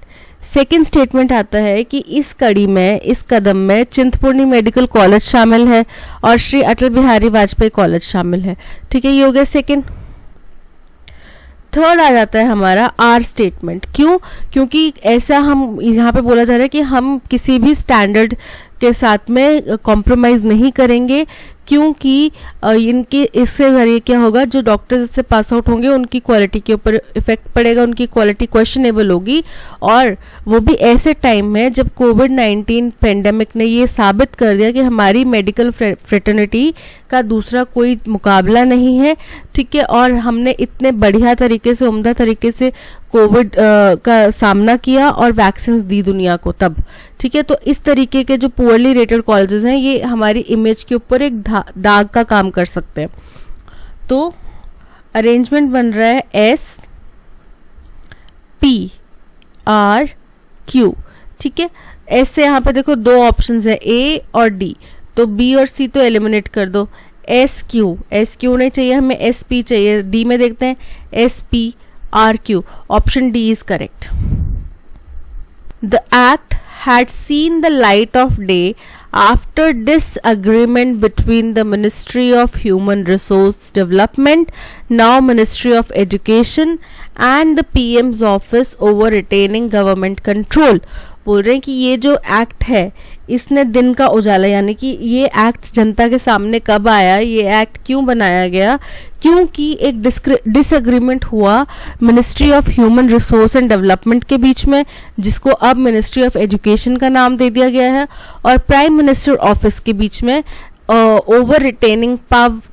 S1: सेकंड स्टेटमेंट आता है कि इस कड़ी में, इस कदम में चिंतपूर्णी मेडिकल कॉलेज शामिल है और श्री अटल बिहारी वाजपेयी कॉलेज शामिल है, ठीक है। ये हो गया सेकंड। थर्ड आ जाता है हमारा आर स्टेटमेंट। क्यों? क्योंकि ऐसा हम यहाँ पे बोला जा रहा है कि हम किसी भी स्टैंडर्ड के साथ में कॉम्प्रोमाइज नहीं करेंगे, क्योंकि इनके इससे जरिए क्या होगा, जो डॉक्टर्स इससे पास आउट होंगे उनकी क्वालिटी के ऊपर इफेक्ट पड़ेगा, उनकी क्वालिटी क्वेश्चनेबल होगी। और वो भी ऐसे टाइम में जब कोविड-19 पेंडेमिक ने ये साबित कर दिया कि हमारी मेडिकल फ्रेटर्निटी का दूसरा कोई मुकाबला नहीं है, ठीक है। और हमने इतने बढ़िया तरीके से, उम्दा तरीके से कोविड का सामना किया और वैक्सीन दी दुनिया को तब, ठीक है। तो इस तरीके के जो पुअरली रेटेड कॉलेजेस हैं ये हमारी इमेज के ऊपर एक दाग का काम कर सकते हैं। तो अरेंजमेंट बन रहा है एस पी आर क्यू, ठीक है। एस से यहाँ पे देखो दो ऑप्शंस है, ए और डी, तो बी और सी तो एलिमिनेट कर दो। एस क्यू नहीं चाहिए हमें, एस पी चाहिए। डी में देखते हैं S P R Q, option D is correct. The act had seen the light of day after disagreement between the Ministry of Human Resource Development, now Ministry of Education, and the PM's office over retaining government control। बोल रहे हैं कि ये जो act है इसने दिन का उजाला, यानी कि ये एक्ट जनता के सामने कब आया, ये एक्ट क्यों बनाया गया, क्योंकि एक डिसएग्रीमेंट हुआ ministry of human resource and development के बीच में, जिसको अब मिनिस्ट्री ऑफ एजुकेशन का नाम दे दिया गया है, और प्राइम मिनिस्टर ऑफिस के बीच में ओवर रिटेनिंग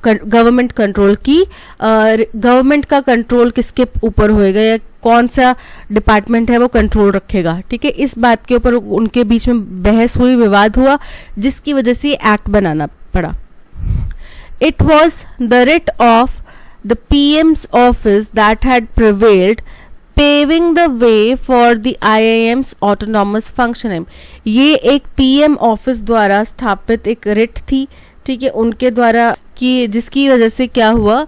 S1: गवर्नमेंट कंट्रोल की। गवर्नमेंट का कंट्रोल किसके ऊपर होएगा या कौन सा डिपार्टमेंट है वो कंट्रोल रखेगा, ठीक है। इस बात के ऊपर उनके बीच में बहस हुई, विवाद हुआ, जिसकी वजह से एक्ट बनाना पड़ा। It was the writ of the PM's office that had prevailed, paving the way for the IIM's autonomous functioning। ये एक PM ऑफिस द्वारा स्थापित एक रिट थी, ठीक है, उनके द्वारा की, जिसकी वजह से क्या हुआ,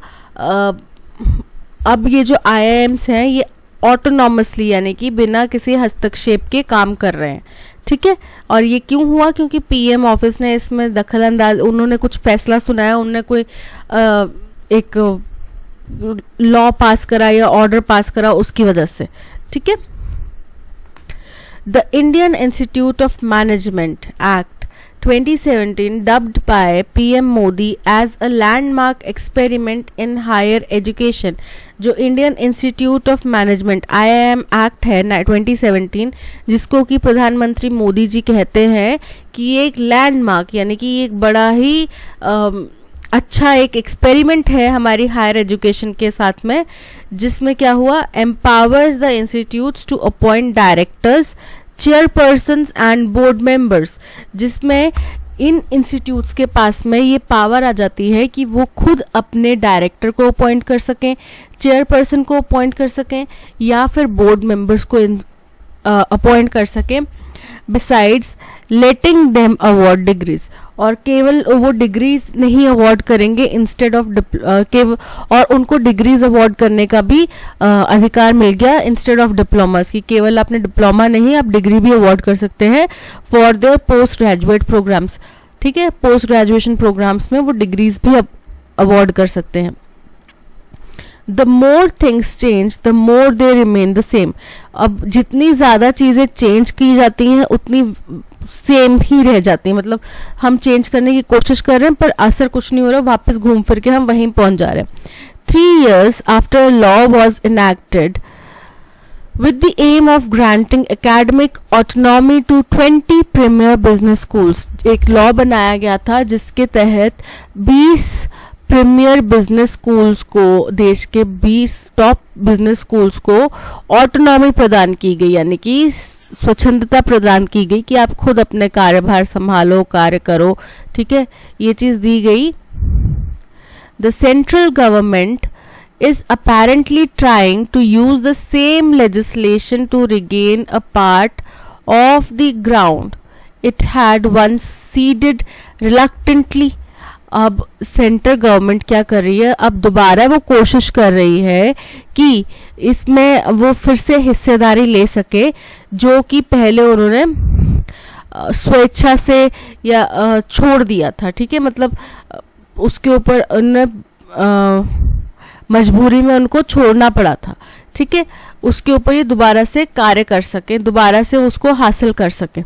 S1: अब ये जो IIMs हैं ये ऑटोनॉमसली, यानी कि बिना किसी हस्तक्षेप के काम कर रहे हैं, ठीक है। और ये क्यों हुआ? क्योंकि PM ऑफिस ने इसमें दखल अंदाज, उन्होंने कुछ फैसला सुनाया, उन्होंने कोई एक लॉ पास करा या ऑर्डर पास करा, उसकी वजह से, ठीक है। The Indian institute of management act 2017 dubbed by PM Modi as a landmark experiment in higher education. जो Indian institute of management IIM act है 2017, जिसको कि प्रधानमंत्री मोदी जी कहते हैं कि ये एक लैंडमार्क यानी कि ये एक बड़ा ही अच्छा एक एक्सपेरिमेंट है हमारी हायर एजुकेशन के साथ में, जिसमें क्या हुआ, empowers the institutes to appoint directors, chairpersons and board members, जिसमें इन इंस्टीट्यूट्स के पास में ये पावर आ जाती है कि वो खुद अपने डायरेक्टर को अपॉइंट कर सकें, चेयरपर्सन को अपॉइंट कर सकें या फिर बोर्ड मेंबर्स को अपॉइंट कर सकें। Besides letting them award degrees, और केवल वो डिग्रीज नहीं अवार्ड करेंगे इंस्टेड ऑफ और उनको डिग्रीज अवार्ड करने का भी अधिकार मिल गया इंस्टेड ऑफ डिप्लोमास, कि केवल आपने डिप्लोमा नहीं आप डिग्री भी अवार्ड कर सकते हैं for their post graduate programmes. ठीक है, पोस्ट ग्रेजुएशन प्रोग्राम्स में वो डिग्रीज भी अवार्ड कर सकते हैं। The more things change, the more they remain the same. अब जितनी ज़्यादा चीज़ें चेंज की जाती हैं उतनी सेम ही रह जाती हैं, मतलब हम चेंज करने की कोशिश कर रहे हैं पर असर कुछ नहीं हो रहा, वापस घूम फिर के हम वहीं पहुंच जा रहे हैं। 3 years after a law was enacted with the aim of granting academic autonomy to 20 premier business schools, एक लॉ बनाया गया था जिसके तहत 20 प्रीमियर बिजनेस स्कूल्स को, देश के 20 टॉप बिजनेस स्कूल्स को ऑटोनॉमी प्रदान की गई, यानी कि स्वच्छंदता प्रदान की गई कि आप खुद अपने कार्यभार संभालो, कार्य करो। ठीक है, ये चीज दी गई। The central government is apparently trying to use the same legislation to regain a part of the ground it had once ceded reluctantly. अब सेंट्रल गवर्नमेंट क्या कर रही है, अब दोबारा वो कोशिश कर रही है कि इसमें वो फिर से हिस्सेदारी ले सके, जो कि पहले उन्होंने स्वेच्छा से या छोड़ दिया था। ठीक है, मतलब उसके ऊपर उन्हें मजबूरी में उनको छोड़ना पड़ा था। ठीक है, उसके ऊपर ये दोबारा से कार्य कर सके, दोबारा से उसको हासिल कर सके।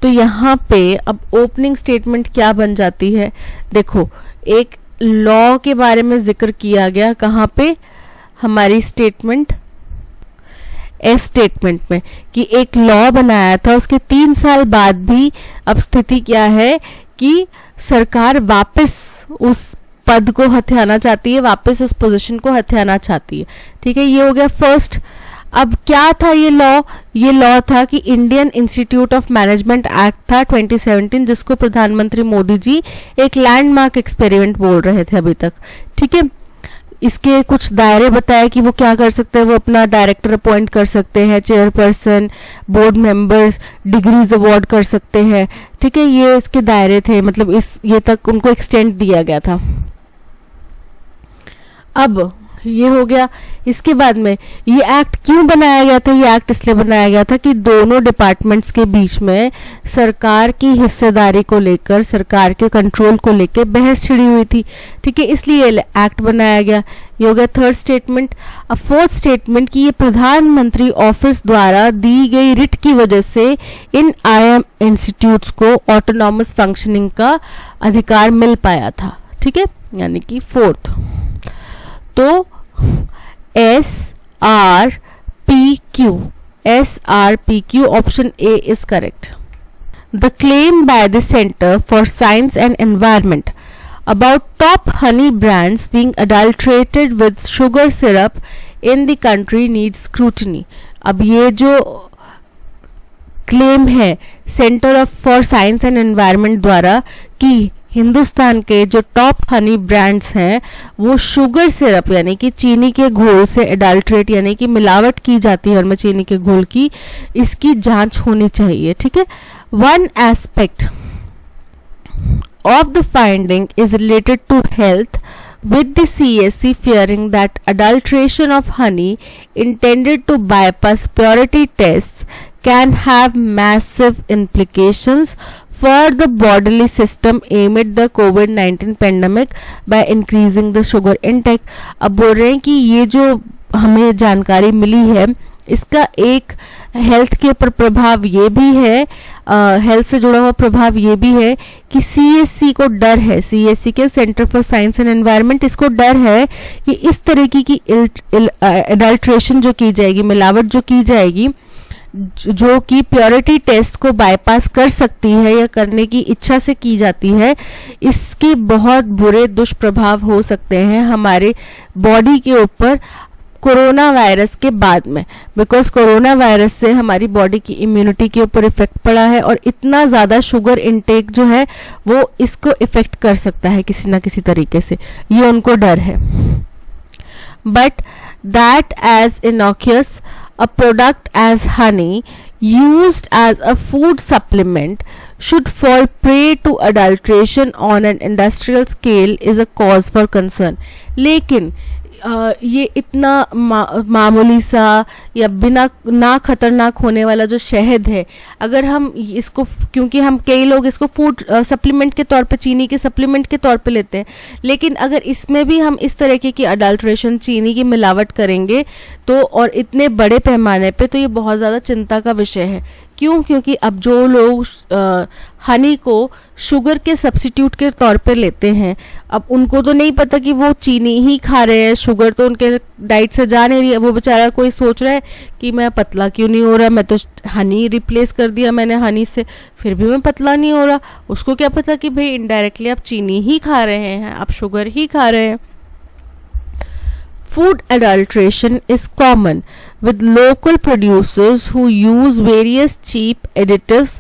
S1: तो यहाँ पे अब ओपनिंग स्टेटमेंट क्या बन जाती है, देखो एक लॉ के बारे में जिक्र किया गया, कहाँ पे, हमारी स्टेटमेंट एस स्टेटमेंट में, कि एक लॉ बनाया था, उसके 3 साल बाद भी अब स्थिति क्या है कि सरकार वापस उस पद को हथियाना चाहती है, वापस उस पोजीशन को हथियाना चाहती है। ठीक है, ये हो गया फर्स्ट। अब क्या था ये लॉ, ये लॉ था कि Indian institute of management act था 2017, जिसको प्रधानमंत्री मोदी जी एक लैंडमार्क एक्सपेरिमेंट बोल रहे थे अभी तक। ठीक है, इसके कुछ दायरे बताए कि वो क्या कर सकते हैं, वो अपना डायरेक्टर अपॉइंट कर सकते हैं, chairperson, board members, degrees award कर सकते हैं। ठीक है, ये इसके दायरे थे, मतलब ये तक उनको एक्सटेंड दिया गया था। अब ये हो गया। इसके बाद में ये एक्ट क्यों बनाया गया था, ये एक्ट इसलिए बनाया गया था कि दोनों डिपार्टमेंट्स के बीच में सरकार की हिस्सेदारी को लेकर, सरकार के कंट्रोल को लेकर बहस छिड़ी हुई थी। ठीक है, इसलिए एक्ट बनाया गया। ये हो गया थर्ड स्टेटमेंट। अब फोर्थ स्टेटमेंट कि ये प्रधानमंत्री ऑफिस द्वारा दी गई रिट की वजह से इन IIM इंस्टीट्यूट्स को ऑटोनॉमस फंक्शनिंग का अधिकार मिल पाया था। ठीक है, यानी कि फोर्थ। तो SRPQ option A is correct. The claim by the Center for Science and Environment about top honey brands being adulterated with sugar syrup in the country needs scrutiny. अब ये जो क्लेम है centre for science and environment द्वारा कि हिंदुस्तान के जो top Honey brands हैं वो शुगर सिरप यानी कि चीनी के घोल से एडल्ट्रेट यानी कि मिलावट की जाती है उनमें चीनी के घोल की, इसकी जांच होनी चाहिए। ठीक है, one aspect of the finding is related to health, with the CSC fearing that adulteration of honey intended to bypass purity tests can have massive implications for the bodily system amid the COVID-19 pandemic by increasing the sugar intake. अब बोल रहे हैं कि ये जो हमें जानकारी मिली है इसका एक हेल्थ के ऊपर प्रभाव ये भी है, हेल्थ से जुड़ा हुआ प्रभाव ये भी है कि CSC को डर है, CSC के centre for science and environment, इसको डर है कि इस तरीके की एडल्ट्रेशन जो की जाएगी, मिलावट जो की जाएगी, जो कि प्योरिटी टेस्ट को बाईपास कर सकती है या करने की इच्छा से की जाती है, इसके बहुत बुरे दुष्प्रभाव हो सकते हैं हमारे बॉडी के ऊपर कोरोना वायरस के बाद में, बिकॉज कोरोना वायरस से हमारी बॉडी की इम्यूनिटी के ऊपर इफेक्ट पड़ा है और इतना ज़्यादा शुगर इनटेक जो है वो इसको इफेक्ट कर सकता है किसी ना किसी तरीके से, ये उनको डर है. But that as innocuous a product as honey used as a food supplement should fall prey to adulteration on an industrial scale is a cause for concern. लेकिन ये इतना मामूली सा या बिना ना खतरनाक होने वाला जो शहद है, अगर हम इसको, क्योंकि हम कई लोग इसको फूड सप्लीमेंट के तौर पे, चीनी के सप्लीमेंट के तौर पे लेते हैं, लेकिन अगर इसमें भी हम इस तरीके की अडल्ट्रेशन, चीनी की मिलावट करेंगे तो, और इतने बड़े पैमाने पे, तो ये बहुत ज़्यादा चिंता का विषय है. क्यों? क्योंकि अब जो लोग हनी को शुगर के सब्स्टिट्यूट के तौर पे लेते हैं, अब उनको तो नहीं पता कि वो चीनी ही खा रहे हैं, शुगर तो उनके डाइट से जा नहीं रही है. वो बेचारा कोई सोच रहा है कि मैं पतला क्यों नहीं हो रहा, मैं तो हनी रिप्लेस कर दिया मैंने हनी से, फिर भी मैं पतला नहीं हो रहा. उसको क्या पता कि भाई इनडायरेक्टली आप चीनी ही खा रहे हैं, आप शुगर ही खा रहे हैं. Food adulteration is common with local producers who use various cheap additives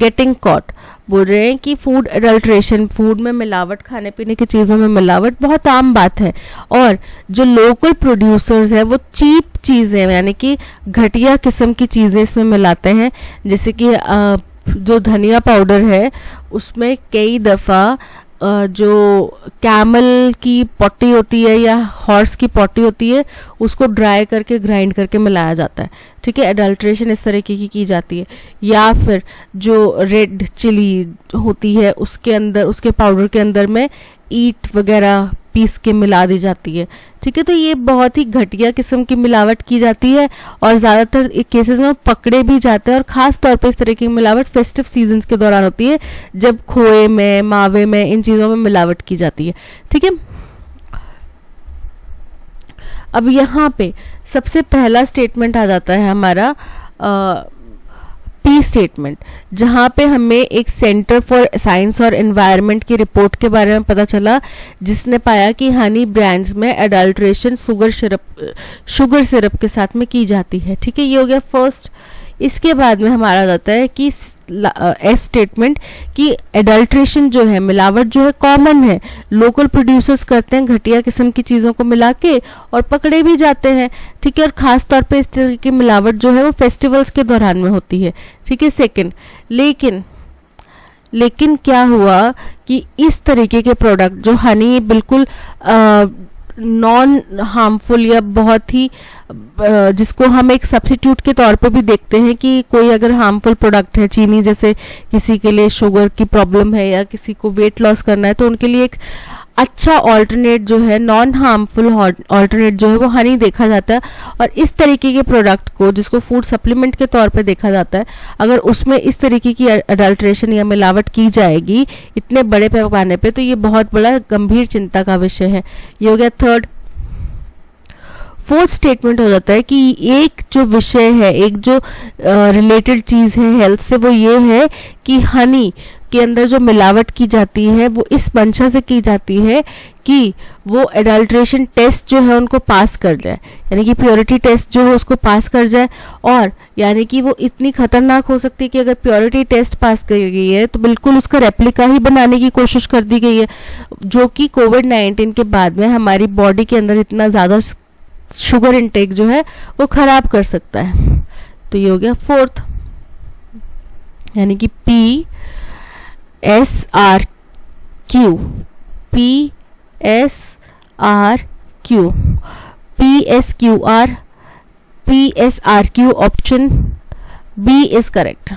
S1: getting caught. बोल रहे हैं कि फूड एडल्ट्रेशन, फूड में मिलावट, खाने पीने की चीज़ों में मिलावट बहुत आम बात है, और जो लोकल प्रोड्यूसर्स हैं वो चीप चीज़ें, यानी कि घटिया किस्म की चीज़ें इसमें मिलाते हैं. जैसे कि जो धनिया पाउडर है उसमें कई दफ़ा जो कैमल की पॉटी होती है या हॉर्स की पॉटी होती है उसको ड्राई करके ग्राइंड करके मिलाया जाता है. ठीक है, एडल्ट्रेशन इस तरीके की जाती है. या फिर जो रेड चिली होती है उसके अंदर, उसके पाउडर के अंदर में ईट वगैरह पीस के मिला दी जाती है. ठीक है, तो ये बहुत ही घटिया किस्म की मिलावट की जाती है और ज़्यादातर केसेस में पकड़े भी जाते हैं. और ख़ास तौर पे इस तरह की मिलावट फेस्टिव सीजन्स के दौरान होती है, जब खोए में, मावे में, इन चीज़ों में मिलावट की जाती है. ठीक है, अब यहाँ पे सबसे पहला स्टेटमेंट आ जाता है हमारा पी स्टेटमेंट, जहाँ पे हमें एक सेंटर फॉर साइंस और एनवायरनमेंट की रिपोर्ट के बारे में पता चला, जिसने पाया कि हनी ब्रांड्स में एडल्ट्रेशन शुगर सिरप के साथ में की जाती है. ठीक है, ये हो गया फर्स्ट. इसके बाद में हमारा जाता है कि एस स्टेटमेंट कि एडल्ट्रेशन जो है, मिलावट जो है, कॉमन है, लोकल प्रोड्यूसर्स करते हैं घटिया किस्म की चीज़ों को मिला के और पकड़े भी जाते हैं. ठीक है, और ख़ास तौर पे इस तरह की मिलावट जो है वो फेस्टिवल्स के दौरान में होती है. ठीक है, सेकंड, लेकिन क्या हुआ कि इस तरीके के प्रोडक्ट जो हनी बिल्कुल नॉन हार्मफुल या बहुत ही जिसको हम एक सब्स्टिट्यूट के तौर पे भी देखते हैं कि कोई अगर हार्मफुल प्रोडक्ट है, चीनी जैसे किसी के लिए शुगर की प्रॉब्लम है या किसी को वेट लॉस करना है, तो उनके लिए एक अच्छा ऑल्टरनेट जो है, नॉन हार्मफुल ऑल्टरनेट जो है वो हनी देखा जाता है. और इस तरीके के प्रोडक्ट को, जिसको फूड सप्लीमेंट के तौर पे देखा जाता है, अगर उसमें इस तरीके की अडल्ट्रेशन या मिलावट की जाएगी इतने बड़े पैमाने पे, तो ये बहुत बड़ा गंभीर चिंता का विषय है. ये हो गया थर्ड. फोर्थ स्टेटमेंट हो जाता है कि एक जो विषय है, एक जो रिलेटेड चीज़ है हेल्थ से, वो ये है कि हनी के अंदर जो मिलावट की जाती है वो इस मंशा से की जाती है कि वो एडल्ट्रेशन टेस्ट जो है उनको पास कर जाए, यानी कि प्योरिटी टेस्ट जो है उसको पास कर जाए. और यानी कि वो इतनी खतरनाक हो सकती है कि अगर प्योरिटी टेस्ट पास कर गई है तो बिल्कुल उसका रेप्लिका ही बनाने की कोशिश कर दी गई है, जो कि कोविड-19 के बाद में हमारी बॉडी के अंदर इतना ज़्यादा शुगर इनटेक जो है वो खराब कर सकता है. तो ये हो गया फोर्थ, यानी कि PSRQ, PSRQ option B is correct.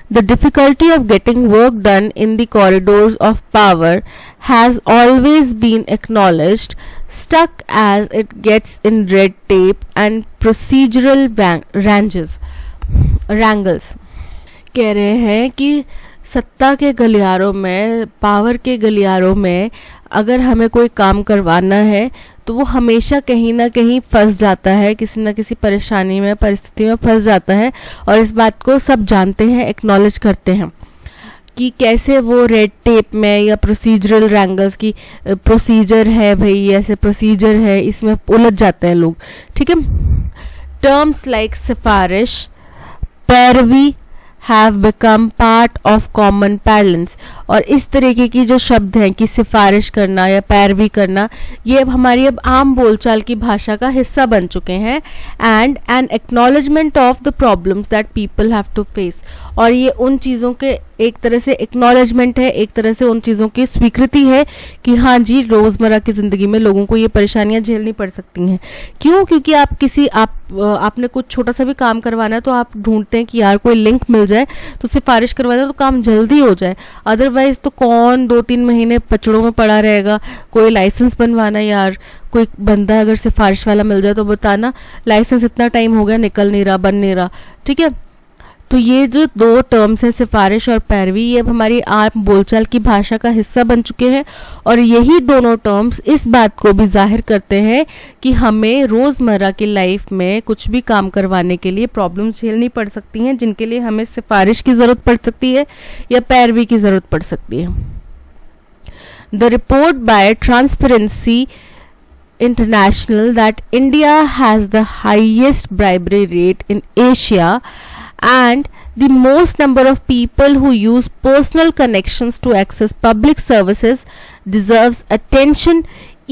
S1: The difficulty of getting work done in the corridors of power has always been acknowledged, stuck as it gets in red tape and procedural wrangles। कह रहे हैं कि सत्ता के गलियारों में, power के गलियारों में अगर हमें कोई काम करवाना है तो वो हमेशा कहीं ना कहीं फंस जाता है, किसी ना किसी परेशानी में, परिस्थिति में फंस जाता है। और इस बात को सब जानते हैं, एक्नॉलेज करते हैं कि कैसे वो रेड टेप में या प्रोसीजरल रैंगल्स की प्रोसीजर है भाई, ऐसे प्रोसीजर है, इसमें उलझ जाते हैं लोग। ठीक है। टर्म्स लाइक सिफारिश, पैरवी have become part of common parlance। और इस तरीके की जो शब्द हैं कि सिफारिश करना या पैरवी करना, ये अब हमारी अब आम बोलचाल की भाषा का हिस्सा बन चुके हैं। And an acknowledgement of the problems that people have to face. और ये उन चीज़ों के एक तरह से एक्नॉलेजमेंट है, एक तरह से उन चीज़ों की स्वीकृति है कि हाँ जी, रोज़मर्रा की ज़िंदगी में लोगों को ये परेशानियां झेलनी पड़ सकती हैं। क्यों? क्योंकि आपने कुछ छोटा सा भी काम करवाना है तो आप ढूंढते हैं कि यार कोई लिंक मिल जाए तो सिफारिश करवा दे तो काम जल्दी हो जाए। अदरवाइज तो कौन 2-3 महीने पचड़ों में पड़ा रहेगा। कोई लाइसेंस बनवाना, यार कोई बंदा अगर सिफारिश वाला मिल जाए तो बताना लाइसेंस इतना टाइम हो गया, निकल नहीं रहा, बन नहीं रहा। ठीक है। तो ये जो दो टर्म्स हैं, सिफारिश और पैरवी, ये अब हमारी आम बोलचाल की भाषा का हिस्सा बन चुके हैं। और यही दोनों टर्म्स इस बात को भी जाहिर करते हैं कि हमें रोज़मर्रा की लाइफ में कुछ भी काम करवाने के लिए प्रॉब्लम्स झेलनी पड़ सकती हैं, जिनके लिए हमें सिफारिश की ज़रूरत पड़ सकती है या पैरवी की ज़रूरत पड़ सकती है। The report by transparency international that India has the highest bribery rate in Asia and the most number of people who use personal connections to access public services deserves attention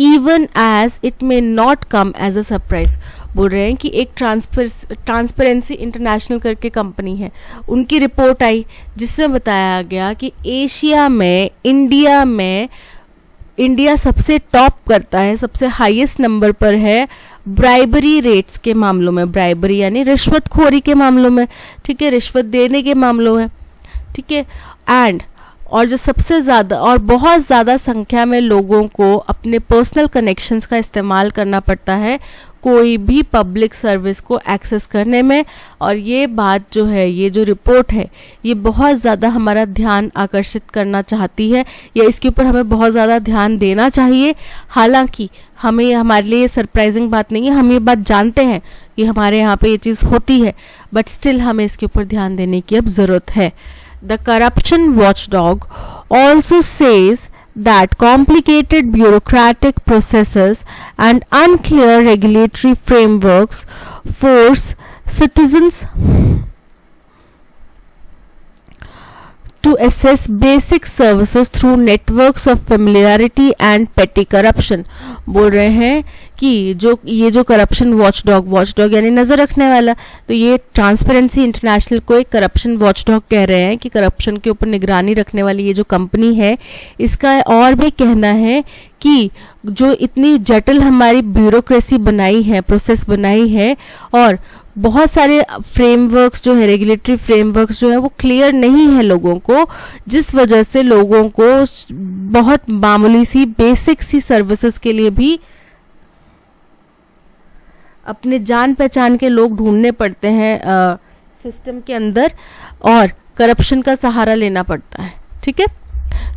S1: even as it may not come as a surprise। बोल रहे हैं कि एक transparency international करके company है, उनकी report आई जिसमें बताया गया कि एशिया में, इंडिया सबसे टॉप करता है, सबसे हाईएस्ट नंबर पर है ब्राइबरी रेट्स के मामलों में। ब्राइबरी यानी रिश्वतखोरी के मामलों में। ठीक है, रिश्वत देने के मामलों में। ठीक है। और जो सबसे ज़्यादा और बहुत ज़्यादा संख्या में लोगों को अपने पर्सनल कनेक्शंस का इस्तेमाल करना पड़ता है कोई भी पब्लिक सर्विस को एक्सेस करने में। और ये बात जो है, ये जो रिपोर्ट है, ये बहुत ज़्यादा हमारा ध्यान आकर्षित करना चाहती है, या इसके ऊपर हमें बहुत ज़्यादा ध्यान देना चाहिए। हालांकि हमारे लिए ये सरप्राइजिंग बात नहीं है, हम ये बात जानते हैं कि हमारे यहाँ पे ये चीज़ होती है, बट स्टिल हमें इसके ऊपर ध्यान देने की अब ज़रूरत है। The corruption watchdog also says that complicated bureaucratic processes and unclear regulatory frameworks force citizens to assess basic services through networks of familiarity and petty corruption। बोल रहे हैं कि ये जो करप्शन वॉचडॉग यानी नज़र रखने वाला, तो ये ट्रांसपेरेंसी इंटरनेशनल को एक करप्शन वॉचडॉग कह रहे हैं कि करप्शन के ऊपर निगरानी रखने वाली ये जो कंपनी है, इसका और भी कहना है कि जो इतनी जटिल हमारी ब्यूरोक्रेसी बनाई है, प्रोसेस बनाई है, और बहुत सारे फ्रेमवर्क्स जो है, रेगुलेटरी फ्रेमवर्क्स जो है वो क्लियर नहीं है लोगों को, जिस वजह से लोगों को बहुत मामूली सी बेसिक सी सर्विसेज के लिए भी अपने जान पहचान के लोग ढूंढने पड़ते हैं सिस्टम के अंदर, और करप्शन का सहारा लेना पड़ता है। ठीक है।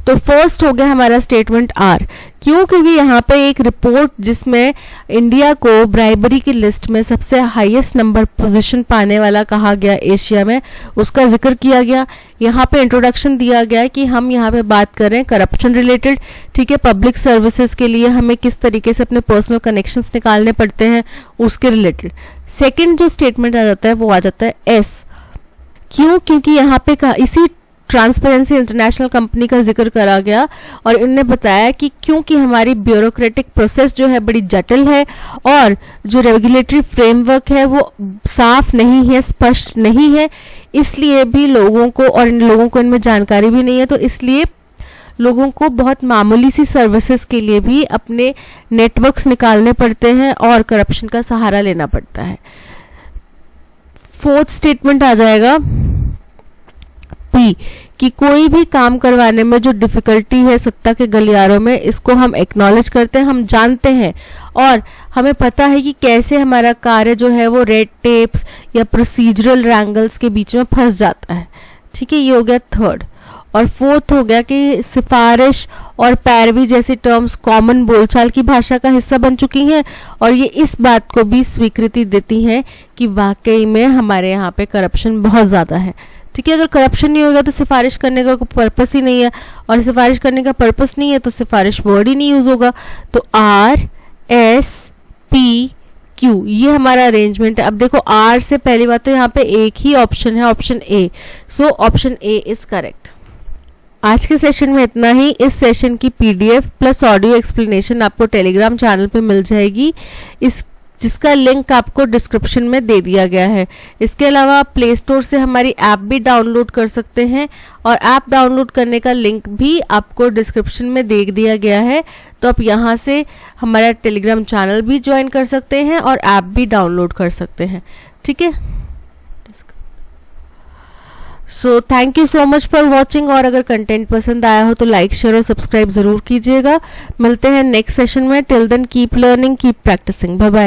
S1: तो फर्स्ट हो गया हमारा स्टेटमेंट आर। क्यों? क्योंकि यहाँ पे एक रिपोर्ट जिसमें इंडिया को ब्राइबरी की लिस्ट में सबसे हाईएस्ट नंबर पोजीशन पाने वाला कहा गया एशिया में, उसका जिक्र किया गया। यहाँ पे इंट्रोडक्शन दिया गया है कि हम यहाँ पे बात कर रहे हैं करप्शन रिलेटेड। ठीक है। पब्लिक सर्विसेज के लिए हमें किस तरीके से अपने पर्सनल कनेक्शंस निकालने पड़ते हैं, उसके रिलेटेड। सेकेंड जो स्टेटमेंट आ जाता है वो आ जाता है एस। क्यों? क्योंकि यहाँ पे इसी ट्रांसपेरेंसी इंटरनेशनल कंपनी का जिक्र करा गया और इन्होंने बताया कि क्योंकि हमारी ब्यूरोक्रेटिक प्रोसेस जो है बड़ी जटिल है और जो रेगुलेटरी फ्रेमवर्क है वो साफ नहीं है, स्पष्ट नहीं है, इसलिए भी लोगों को, और इन लोगों को इनमें जानकारी भी नहीं है, तो इसलिए लोगों को बहुत मामूली सी सर्विसेज के लिए भी अपने नेटवर्क्स निकालने पड़ते हैं और करप्शन का सहारा लेना पड़ता है। फोर्थ स्टेटमेंट आ जाएगा पी, कि कोई भी काम करवाने में जो डिफिकल्टी है सत्ता के गलियारों में, इसको हम एक्नॉलेज करते हैं, हम जानते हैं और हमें पता है कि कैसे हमारा कार्य जो है वो रेड टेप्स या प्रोसीजरल रैंगल्स के बीच में फंस जाता है। ठीक है, ये हो गया थर्ड। और फोर्थ हो गया कि सिफारिश और पैरवी जैसे टर्म्स कॉमन बोलचाल की भाषा का हिस्सा बन चुकी हैं और ये इस बात को भी स्वीकृति देती हैं कि वाकई में हमारे यहाँ पे करप्शन बहुत ज़्यादा है। ठीक है, अगर करप्शन नहीं होगा तो सिफारिश करने का कोई पर्पस ही नहीं है, और सिफारिश करने का पर्पस नहीं है तो सिफारिश वर्ड ही नहीं यूज होगा। तो RSPQ ये हमारा अरेंजमेंट है। अब देखो R से पहली बात तो यहाँ पे एक ही ऑप्शन है, option A. So option A is correct. आज के सेशन में इतना ही। इस सेशन की PDF प्लस ऑडियो एक्सप्लेनेशन आपको टेलीग्राम चैनल पे मिल जाएगी, जिसका लिंक आपको डिस्क्रिप्शन में दे दिया गया है। इसके अलावा आप प्ले स्टोर से हमारी ऐप भी डाउनलोड कर सकते हैं और ऐप डाउनलोड करने का लिंक भी आपको डिस्क्रिप्शन में दे दिया गया है। तो आप यहाँ से हमारा टेलीग्राम चैनल भी ज्वाइन कर सकते हैं और ऐप भी डाउनलोड कर सकते हैं। ठीक है, so thank you so much for watching. और अगर कंटेंट पसंद आया हो तो लाइक शेयर और सब्सक्राइब जरूर कीजिएगा। मिलते हैं नेक्स्ट सेशन में। Till then keep learning, keep practising. Bye bye.